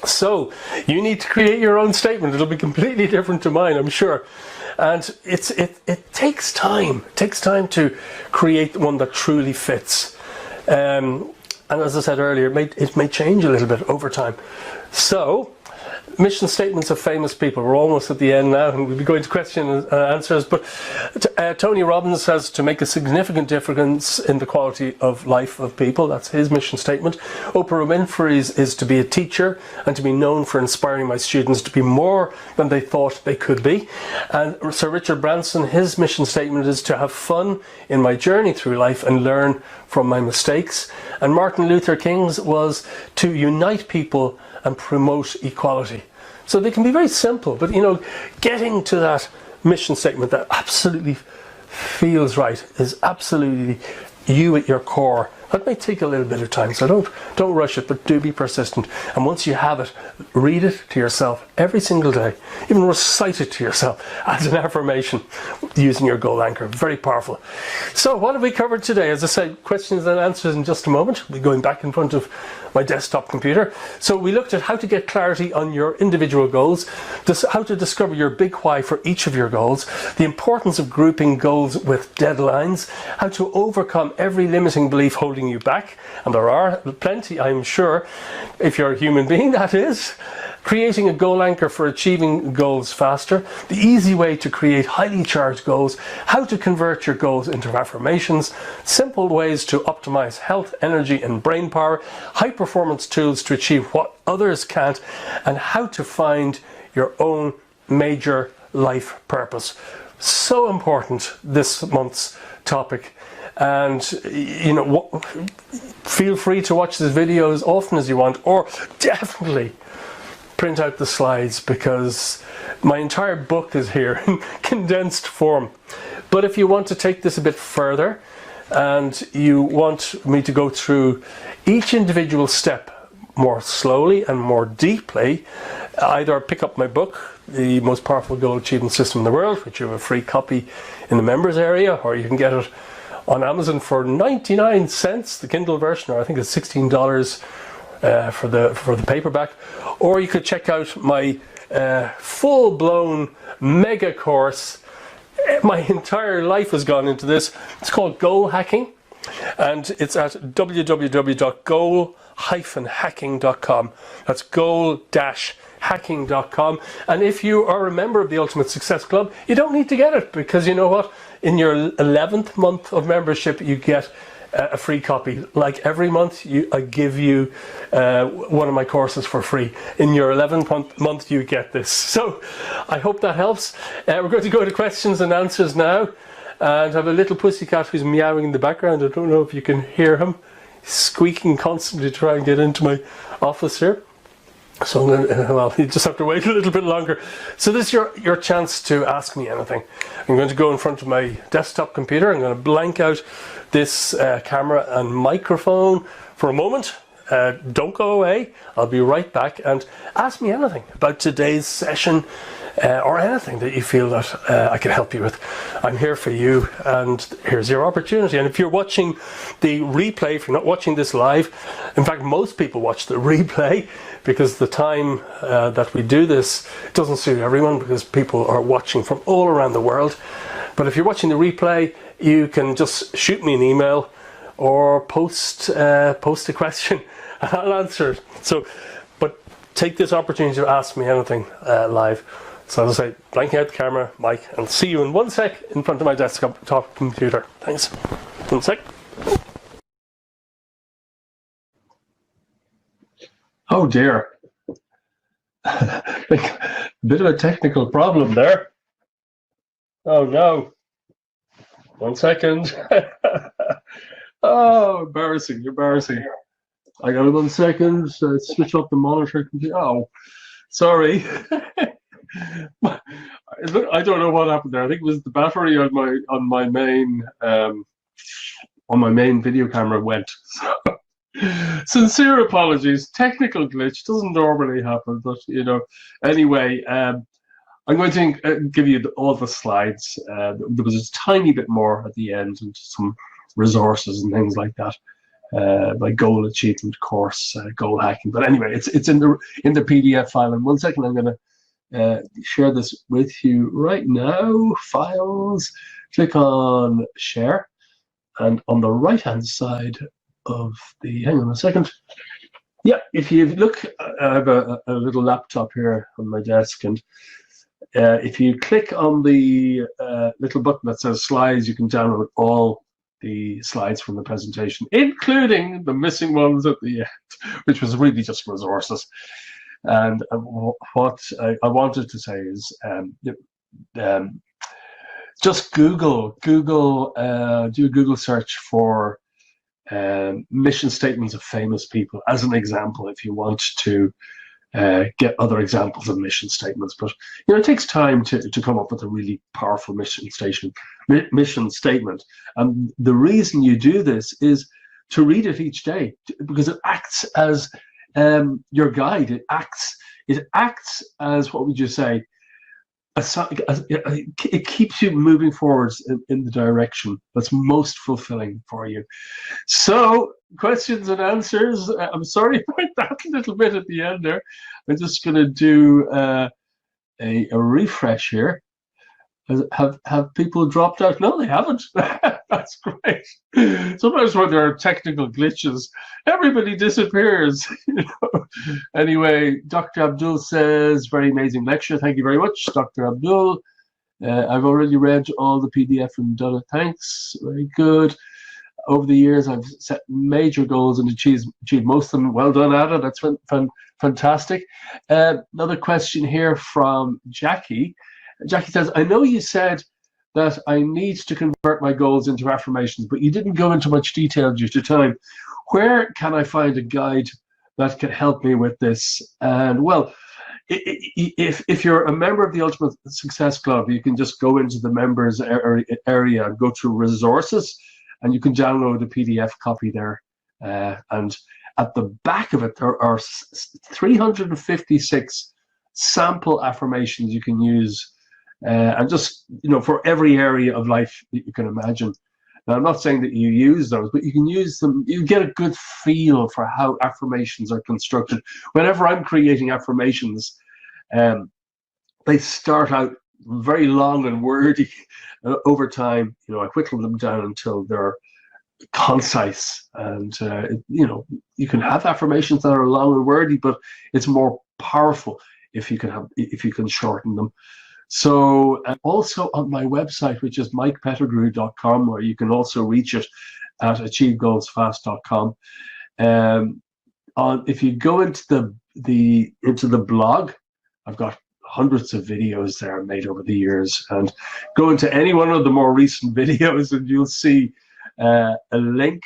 so you need to create your own statement. It'll be completely different to mine, I'm sure, and it takes time. It takes time to create one that truly fits. And as I said earlier, it may change a little bit over time. So, mission statements of famous people. We're almost at the end now, and we'll be going to question and answers. But Tony Robbins says to make a significant difference in the quality of life of people. That's his mission statement. Oprah Winfrey's is to be a teacher and to be known for inspiring my students to be more than they thought they could be. And Sir Richard Branson, his mission statement is to have fun in my journey through life and learn from my mistakes. And Martin Luther King's was to unite people and promote equality. So they can be very simple, but you know, getting to that mission statement that absolutely feels right, is absolutely you at your core. That may take a little bit of time, so don't rush it, but do be persistent. And once you have it, read it to yourself every single day. Even recite it to yourself as an affirmation using your goal anchor. Very powerful. So what have we covered today? As I said, questions and answers in just a moment. We'll be going back in front of my desktop computer. So we looked at how to get clarity on your individual goals, how to discover your big why for each of your goals, the importance of grouping goals with deadlines, how to overcome every limiting belief holding you back, and there are plenty, I'm sure, if you're a human being, that is, creating a goal anchor for achieving goals faster, the easy way to create highly charged goals, how to convert your goals into affirmations, simple ways to optimize health, energy and brain power, high performance tools to achieve what others can't, and how to find your own major life purpose. So important, this month's topic. And feel free to watch this video as often as you want, or definitely print out the slides, because my entire book is here in condensed form. But if you want to take this a bit further and you want me to go through each individual step more slowly and more deeply, either pick up my book, The Most Powerful Goal Achievement System in the World, which you have a free copy in the members area, or you can get it on Amazon for 99 cents, the Kindle version, or I think it's $16 for the paperback. Or you could check out my full-blown mega course. My entire life has gone into this. It's called Goal Hacking, and it's at www.goal-hacking.com. That's goal-hacking.com. And if you are a member of the Ultimate Success Club, you don't need to get it, because you know what? In your 11th month of membership, you get a free copy. Like every month, I give you one of my courses for free. In your 11th month, you get this. So I hope that helps. We're going to go to questions and answers now. And I have a little pussycat who's meowing in the background. I don't know if you can hear him. He's squeaking constantly to try and get into my office here. So well, you just have to wait a little bit longer. So this is your chance to ask me anything. I'm going to go in front of my desktop computer. I'm going to blank out this camera and microphone for a moment. Don't go away. I'll be right back, and ask me anything about today's session, or anything that you feel that I can help you with. I'm here for you, and here's your opportunity. And if you're watching the replay, if you're not watching this live, in fact most people watch the replay, because the time that we do this doesn't suit everyone, because people are watching from all around the world. But if you're watching the replay, you can just shoot me an email or post a question and I'll answer it. So, but take this opportunity to ask me anything live. So as I say, blanking out the camera, mic, and see you in 1 sec in front of my desktop computer. Thanks. 1 sec. Oh dear. A bit of a technical problem there. Oh no. 1 second. Oh, embarrassing, embarrassing. I got it 1 second. Switch off the monitor computer. Oh, sorry. I don't know what happened there. I think it was the battery on my main video camera went. Sincere apologies. Technical glitch, doesn't normally happen, but anyway, I'm going to give you all the slides. There was a tiny bit more at the end, and some resources and things like that, like goal achievement course, goal hacking. But anyway, it's in the PDF file. In 1 second, I'm going to share this with you right now. Files, click on share, and on the right hand side of the, hang on a second, yeah, if you look, I have a little laptop here on my desk, and if you click on the little button that says slides, you can download all the slides from the presentation, including the missing ones at the end, which was really just resources. And what I wanted to say is, just do a Google search for mission statements of famous people as an example, if you want to get other examples of mission statements. But it takes time to come up with a really powerful mission statement. And the reason you do this is to read it each day, because it acts as your guide. It acts as, what would you say, it keeps you moving forwards in the direction that's most fulfilling for you. So, questions and answers. I'm sorry about that little bit at the end there. I'm just going to do a refresh here, Have people dropped out? No, they haven't. That's great. Sometimes when there are technical glitches, everybody disappears. Anyway, Dr. Abdul says, very amazing lecture. Thank you very much, Dr. Abdul. I've already read all the PDF and done it. Thanks. Very good. Over the years, I've set major goals and achieved most of them. Well done, Ada. That's fantastic. Another question here from Jackie. Jackie says, I know you said that I need to convert my goals into affirmations, but you didn't go into much detail due to time. Where can I find a guide that can help me with this? And well, if you're a member of the Ultimate Success Club, you can just go into the members area and go to resources, and you can download a PDF copy there. And at the back of it, there are 356 sample affirmations you can use. And just, for every area of life that you can imagine. Now, I'm not saying that you use those, but you can use them. You get a good feel for how affirmations are constructed. Whenever I'm creating affirmations, they start out very long and wordy. Over time, I whittle them down until they're concise. And, you can have affirmations that are long and wordy, but it's more powerful if you can shorten them. So also on my website, which is mikepettigrew.com, where you can also reach it at achievegoalsfast.com. If you go into the blog, I've got hundreds of videos there made over the years, and go into any one of the more recent videos and you'll see a link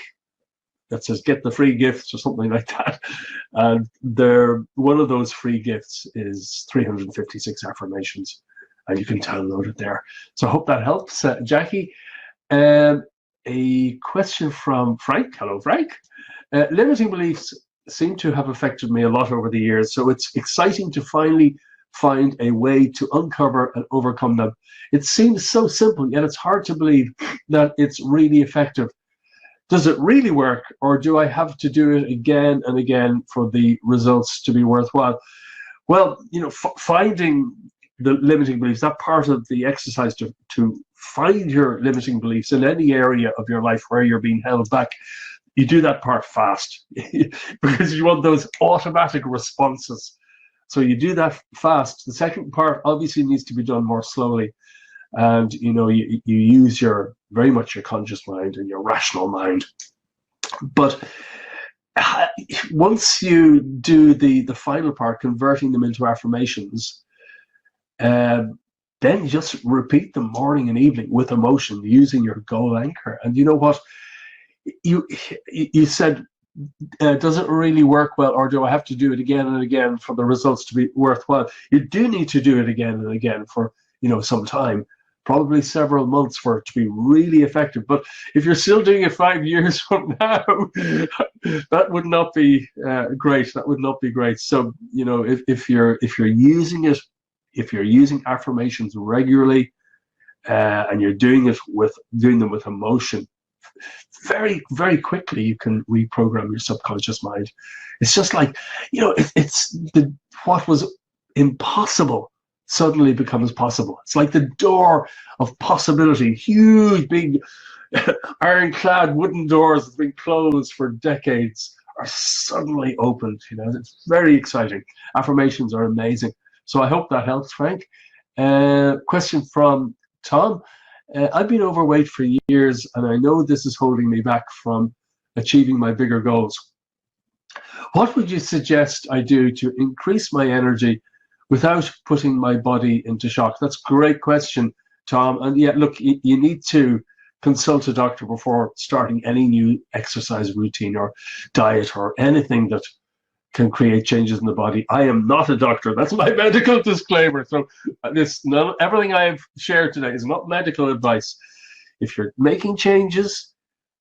that says get the free gifts or something like that. And one of those free gifts is 356 affirmations. And you can download it there. So I hope that helps, Jackie. A question from Frank. Hello, Frank. Limiting beliefs seem to have affected me a lot over the years, so it's exciting to finally find a way to uncover and overcome them. It seems so simple, yet it's hard to believe that it's really effective. Does it really work, or do I have to do it again and again for the results to be worthwhile? Well, finding the limiting beliefs, that part of the exercise to find your limiting beliefs in any area of your life where you're being held back, you do that part fast because you want those automatic responses. So you do that fast. The second part obviously needs to be done more slowly. And, you use very much your conscious mind and your rational mind. But once you do the final part, converting them into affirmations, then you just repeat them morning and evening with emotion, using your goal anchor. And you know what? You said, does it really work well, or do I have to do it again and again for the results to be worthwhile? You do need to do it again and again for some time, probably several months for it to be really effective. But if you're still doing it 5 years from now, that would not be great. That would not be great. So if you're using it. If you're using affirmations regularly and you're doing them with emotion, very, very quickly you can reprogram your subconscious mind. It's just like, what was impossible suddenly becomes possible. It's like the door of possibility, huge, big, ironclad wooden doors that have been closed for decades are suddenly opened. It's very exciting. Affirmations are amazing. So I hope that helps, Frank. Question from Tom. I've been overweight for years, and I know this is holding me back from achieving my bigger goals. What would you suggest I do to increase my energy without putting my body into shock? That's a great question, Tom. And yeah, look, you need to consult a doctor before starting any new exercise routine or diet or anything that can create changes in the body. I am not a doctor. That's my medical disclaimer. So everything I've shared today is not medical advice. If you're making changes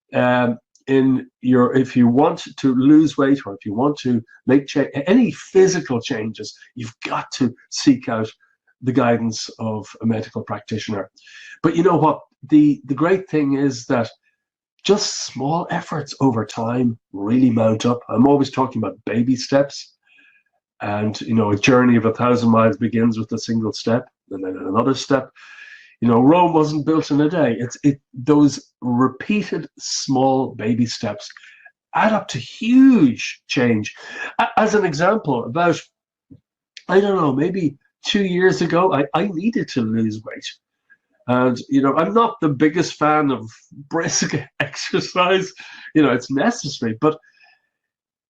if you want to lose weight, or if you want to make any physical changes, you've got to seek out the guidance of a medical practitioner. But you know what? The great thing is that just small efforts over time really mount up. I'm always talking about baby steps. And, a journey of 1,000 miles begins with a single step and then another step. You know, Rome wasn't built in a day. Those repeated small baby steps add up to huge change. As an example, about, I don't know, maybe 2 years ago, I needed to lose weight. And, you know, I'm not the biggest fan of brisk exercise. You know, it's necessary. But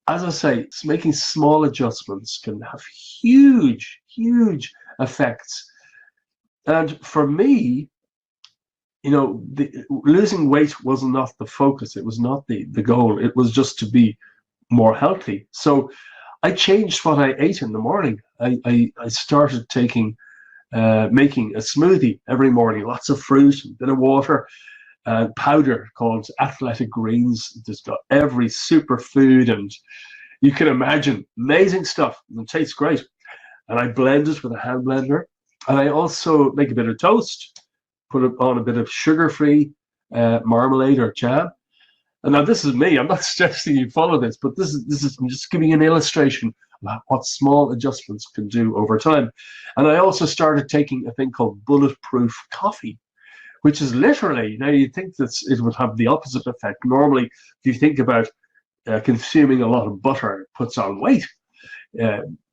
as I say, making small adjustments can have huge, huge effects. And for me, you know, losing weight was not the focus. It was not the goal. It was just to be more healthy. So I changed what I ate in the morning. I started making a smoothie every morning, lots of fruit, a bit of water, powder called athletic greens. Just got every superfood, and you can imagine, amazing stuff. And it tastes great. And I blend it with a hand blender. And I also make a bit of toast, put it on a bit of sugar-free marmalade or jam. And now this is me. I'm not suggesting you follow this, but this is I'm just giving you an illustration about what small adjustments can do over time. And I also started taking a thing called bulletproof coffee, which is literally, now you think that it would have the opposite effect. Normally, if you think about consuming a lot of butter, it puts on weight.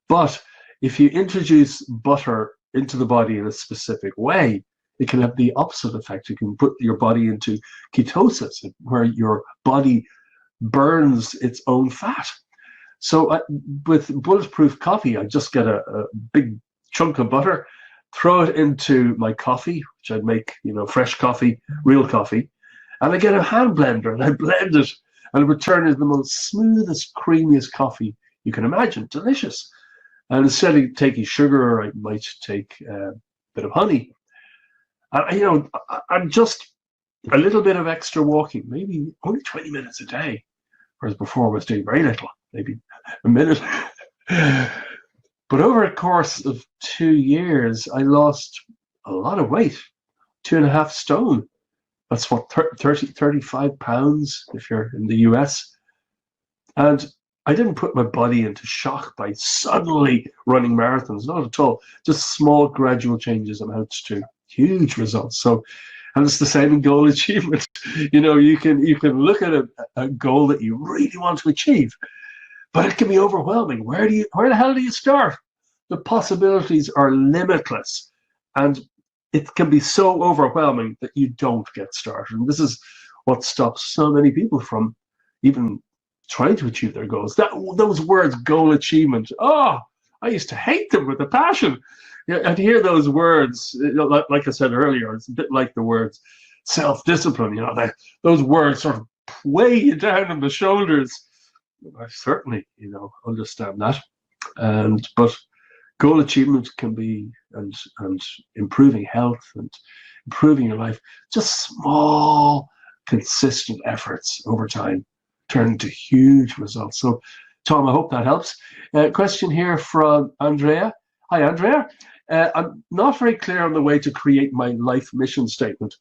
But if you introduce butter into the body in a specific way, it can have the opposite effect. You can put your body into ketosis, where your body burns its own fat. So with bulletproof coffee, I just get a big chunk of butter, throw it into my coffee, which I'd make, you know, fresh coffee, real coffee, and I get a hand blender and I blend it, and it would turn into the most smoothest, creamiest coffee you can imagine. Delicious. And instead of taking sugar, I might take a bit of honey. You know, I'm just a little bit of extra walking, maybe only 20 minutes a day, whereas before I was doing very little, maybe a minute. But over a course of 2 years, I lost a lot of weight, 2.5 stone. That's what, 35 pounds if you're in the US. And I didn't put my body into shock by suddenly running marathons, not at all. Just small gradual changes amount to huge results. So, and it's the same in goal achievement. You know, you can look at a goal that you really want to achieve, but it can be overwhelming. Where the hell do you start? The possibilities are limitless, and it can be so overwhelming that you don't get started. And this is what stops so many people from even trying to achieve their goals. Those words, goal achievement, oh, I used to hate them with a passion. Yeah, I'd hear those words, you know, like I said earlier, it's a bit like the words self-discipline, you know, those words sort of weigh you down on the shoulders. I certainly, you know, understand that. But goal achievement can be, and improving health and improving your life, just small, consistent efforts over time turn into huge results. So, Tom, I hope that helps. Question here from Andrea. Hi, Andrea. I'm not very clear on the way to create my life mission statement.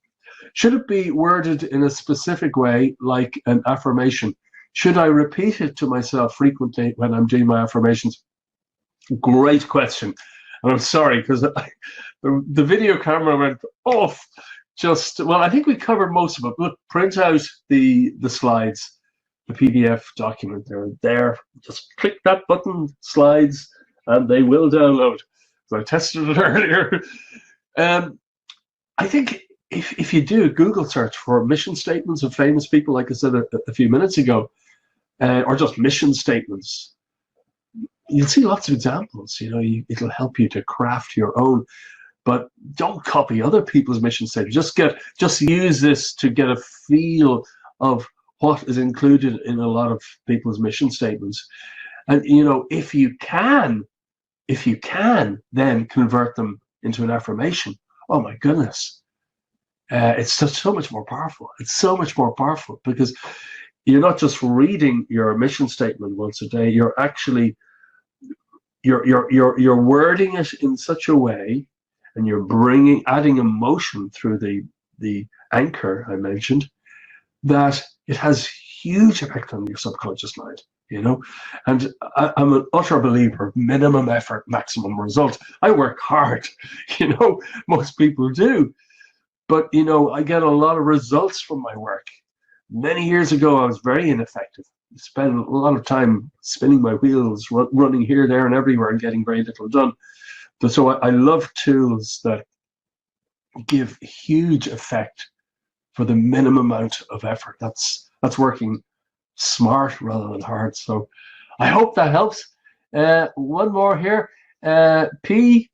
Should it be worded in a specific way, like an affirmation? Should I repeat it to myself frequently when I'm doing my affirmations? Great question. And I'm sorry, because the video camera went off. Well, I think we covered most of it. Look, print out the slides, the PDF document. They're there. Just click that button, slides, and they will download. So I tested it earlier. I think if you do a Google search for mission statements of famous people, like I said a few minutes ago, or just mission statements, you'll see lots of examples. You know, it'll help you to craft your own. But don't copy other people's mission statements. Just use this to get a feel of what is included in a lot of people's mission statements. And you know, if you can then convert them into an affirmation, oh my goodness, it's so much more powerful. It's so much more powerful, because you're not just reading your mission statement once a day. You're actually you're wording it in such a way, and you're adding emotion through the anchor I mentioned, that it has huge effect on your subconscious mind. You know, and I'm an utter believer of minimum effort, maximum result. I work hard, you know, most people do. but you know, I get a lot of results from my work. Many years ago, I was very ineffective. I spent a lot of time spinning my wheels, running here, there, and everywhere, and getting very little done. But so I love tools that give huge effect for the minimum amount of effort. That's working smart rather than hard. So I hope that helps. One more here. P,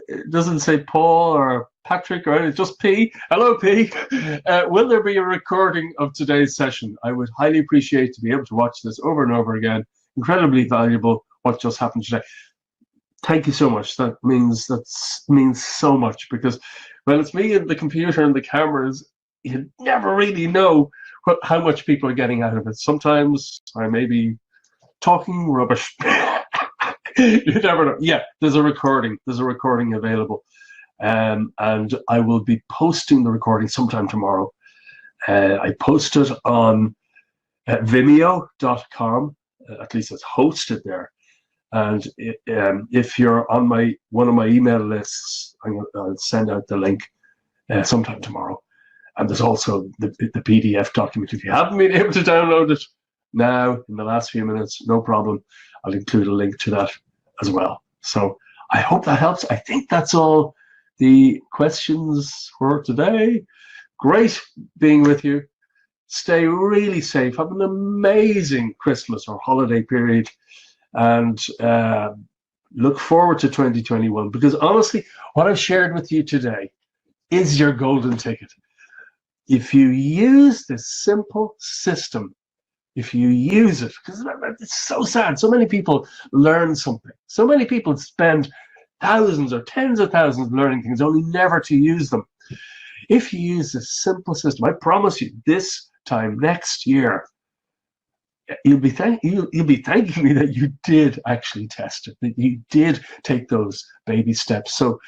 it doesn't say Paul or Patrick or anything, just P. Hello, P. Will there be a recording of today's session? I would highly appreciate to be able to watch this over and over again. Incredibly valuable what just happened today. Thank you so much. That means so much, because when it's me and the computer and the cameras, you never really know how much people are getting out of it. Sometimes I may be talking rubbish. You never know. Yeah, there's a recording. There's a recording available. And I will be posting the recording sometime tomorrow. I post it on vimeo.com. At least it's hosted there. And if you're on one of my email lists, I'll send out the link sometime tomorrow. And there's also the PDF document. If you haven't been able to download it now in the last few minutes, no problem. I'll include a link to that as well. So I hope that helps. I think that's all the questions for today. Great being with you. Stay really safe. Have an amazing Christmas or holiday period. And look forward to 2021, because honestly, what I've shared with you today is your golden ticket. If you use this simple system, if you use it, because it's so sad, so many people learn something, so many people spend thousands or tens of thousands learning things, only never to use them. If you use this simple system, I promise you, this time next year, you'll be thanking me that you did actually test it, that you did take those baby steps. So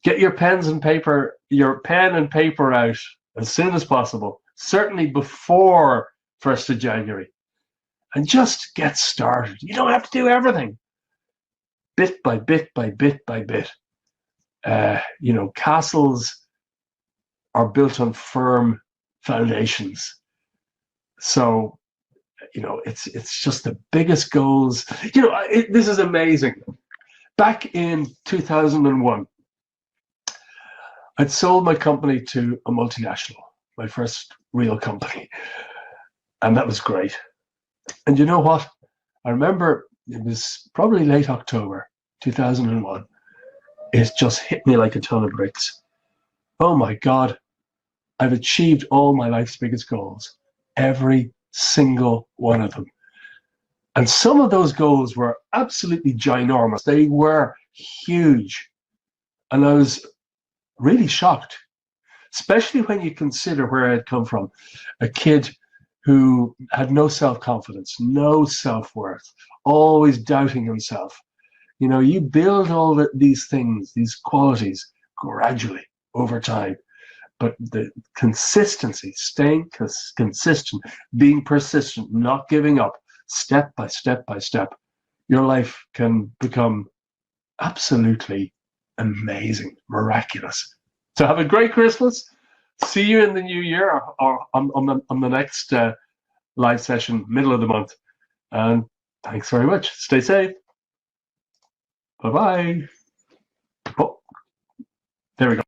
get your pen and paper out as soon as possible, certainly before 1st of January, and just get started. You don't have to do everything. Bit by bit by bit by bit. You know, castles are built on firm foundations. So, you know, it's just the biggest goals. You know, this is amazing. Back in 2001, I'd sold my company to a multinational, my first real company. And that was great. And you know what? I remember it was probably late October 2001. It just hit me like a ton of bricks. Oh my God, I've achieved all my life's biggest goals. Every single one of them. And some of those goals were absolutely ginormous. They were huge. And I was really shocked, especially when you consider where I had come from. A kid who had no self-confidence, no self-worth, always doubting himself. You know, you build all these things, these qualities, gradually over time. But the consistency, staying consistent, being persistent, not giving up, step by step by step, your life can become absolutely amazing, miraculous. So have a great Christmas. See you in the new year, or on the next live session, middle of the month. And thanks very much. Stay safe. Bye-bye. Oh, there we go.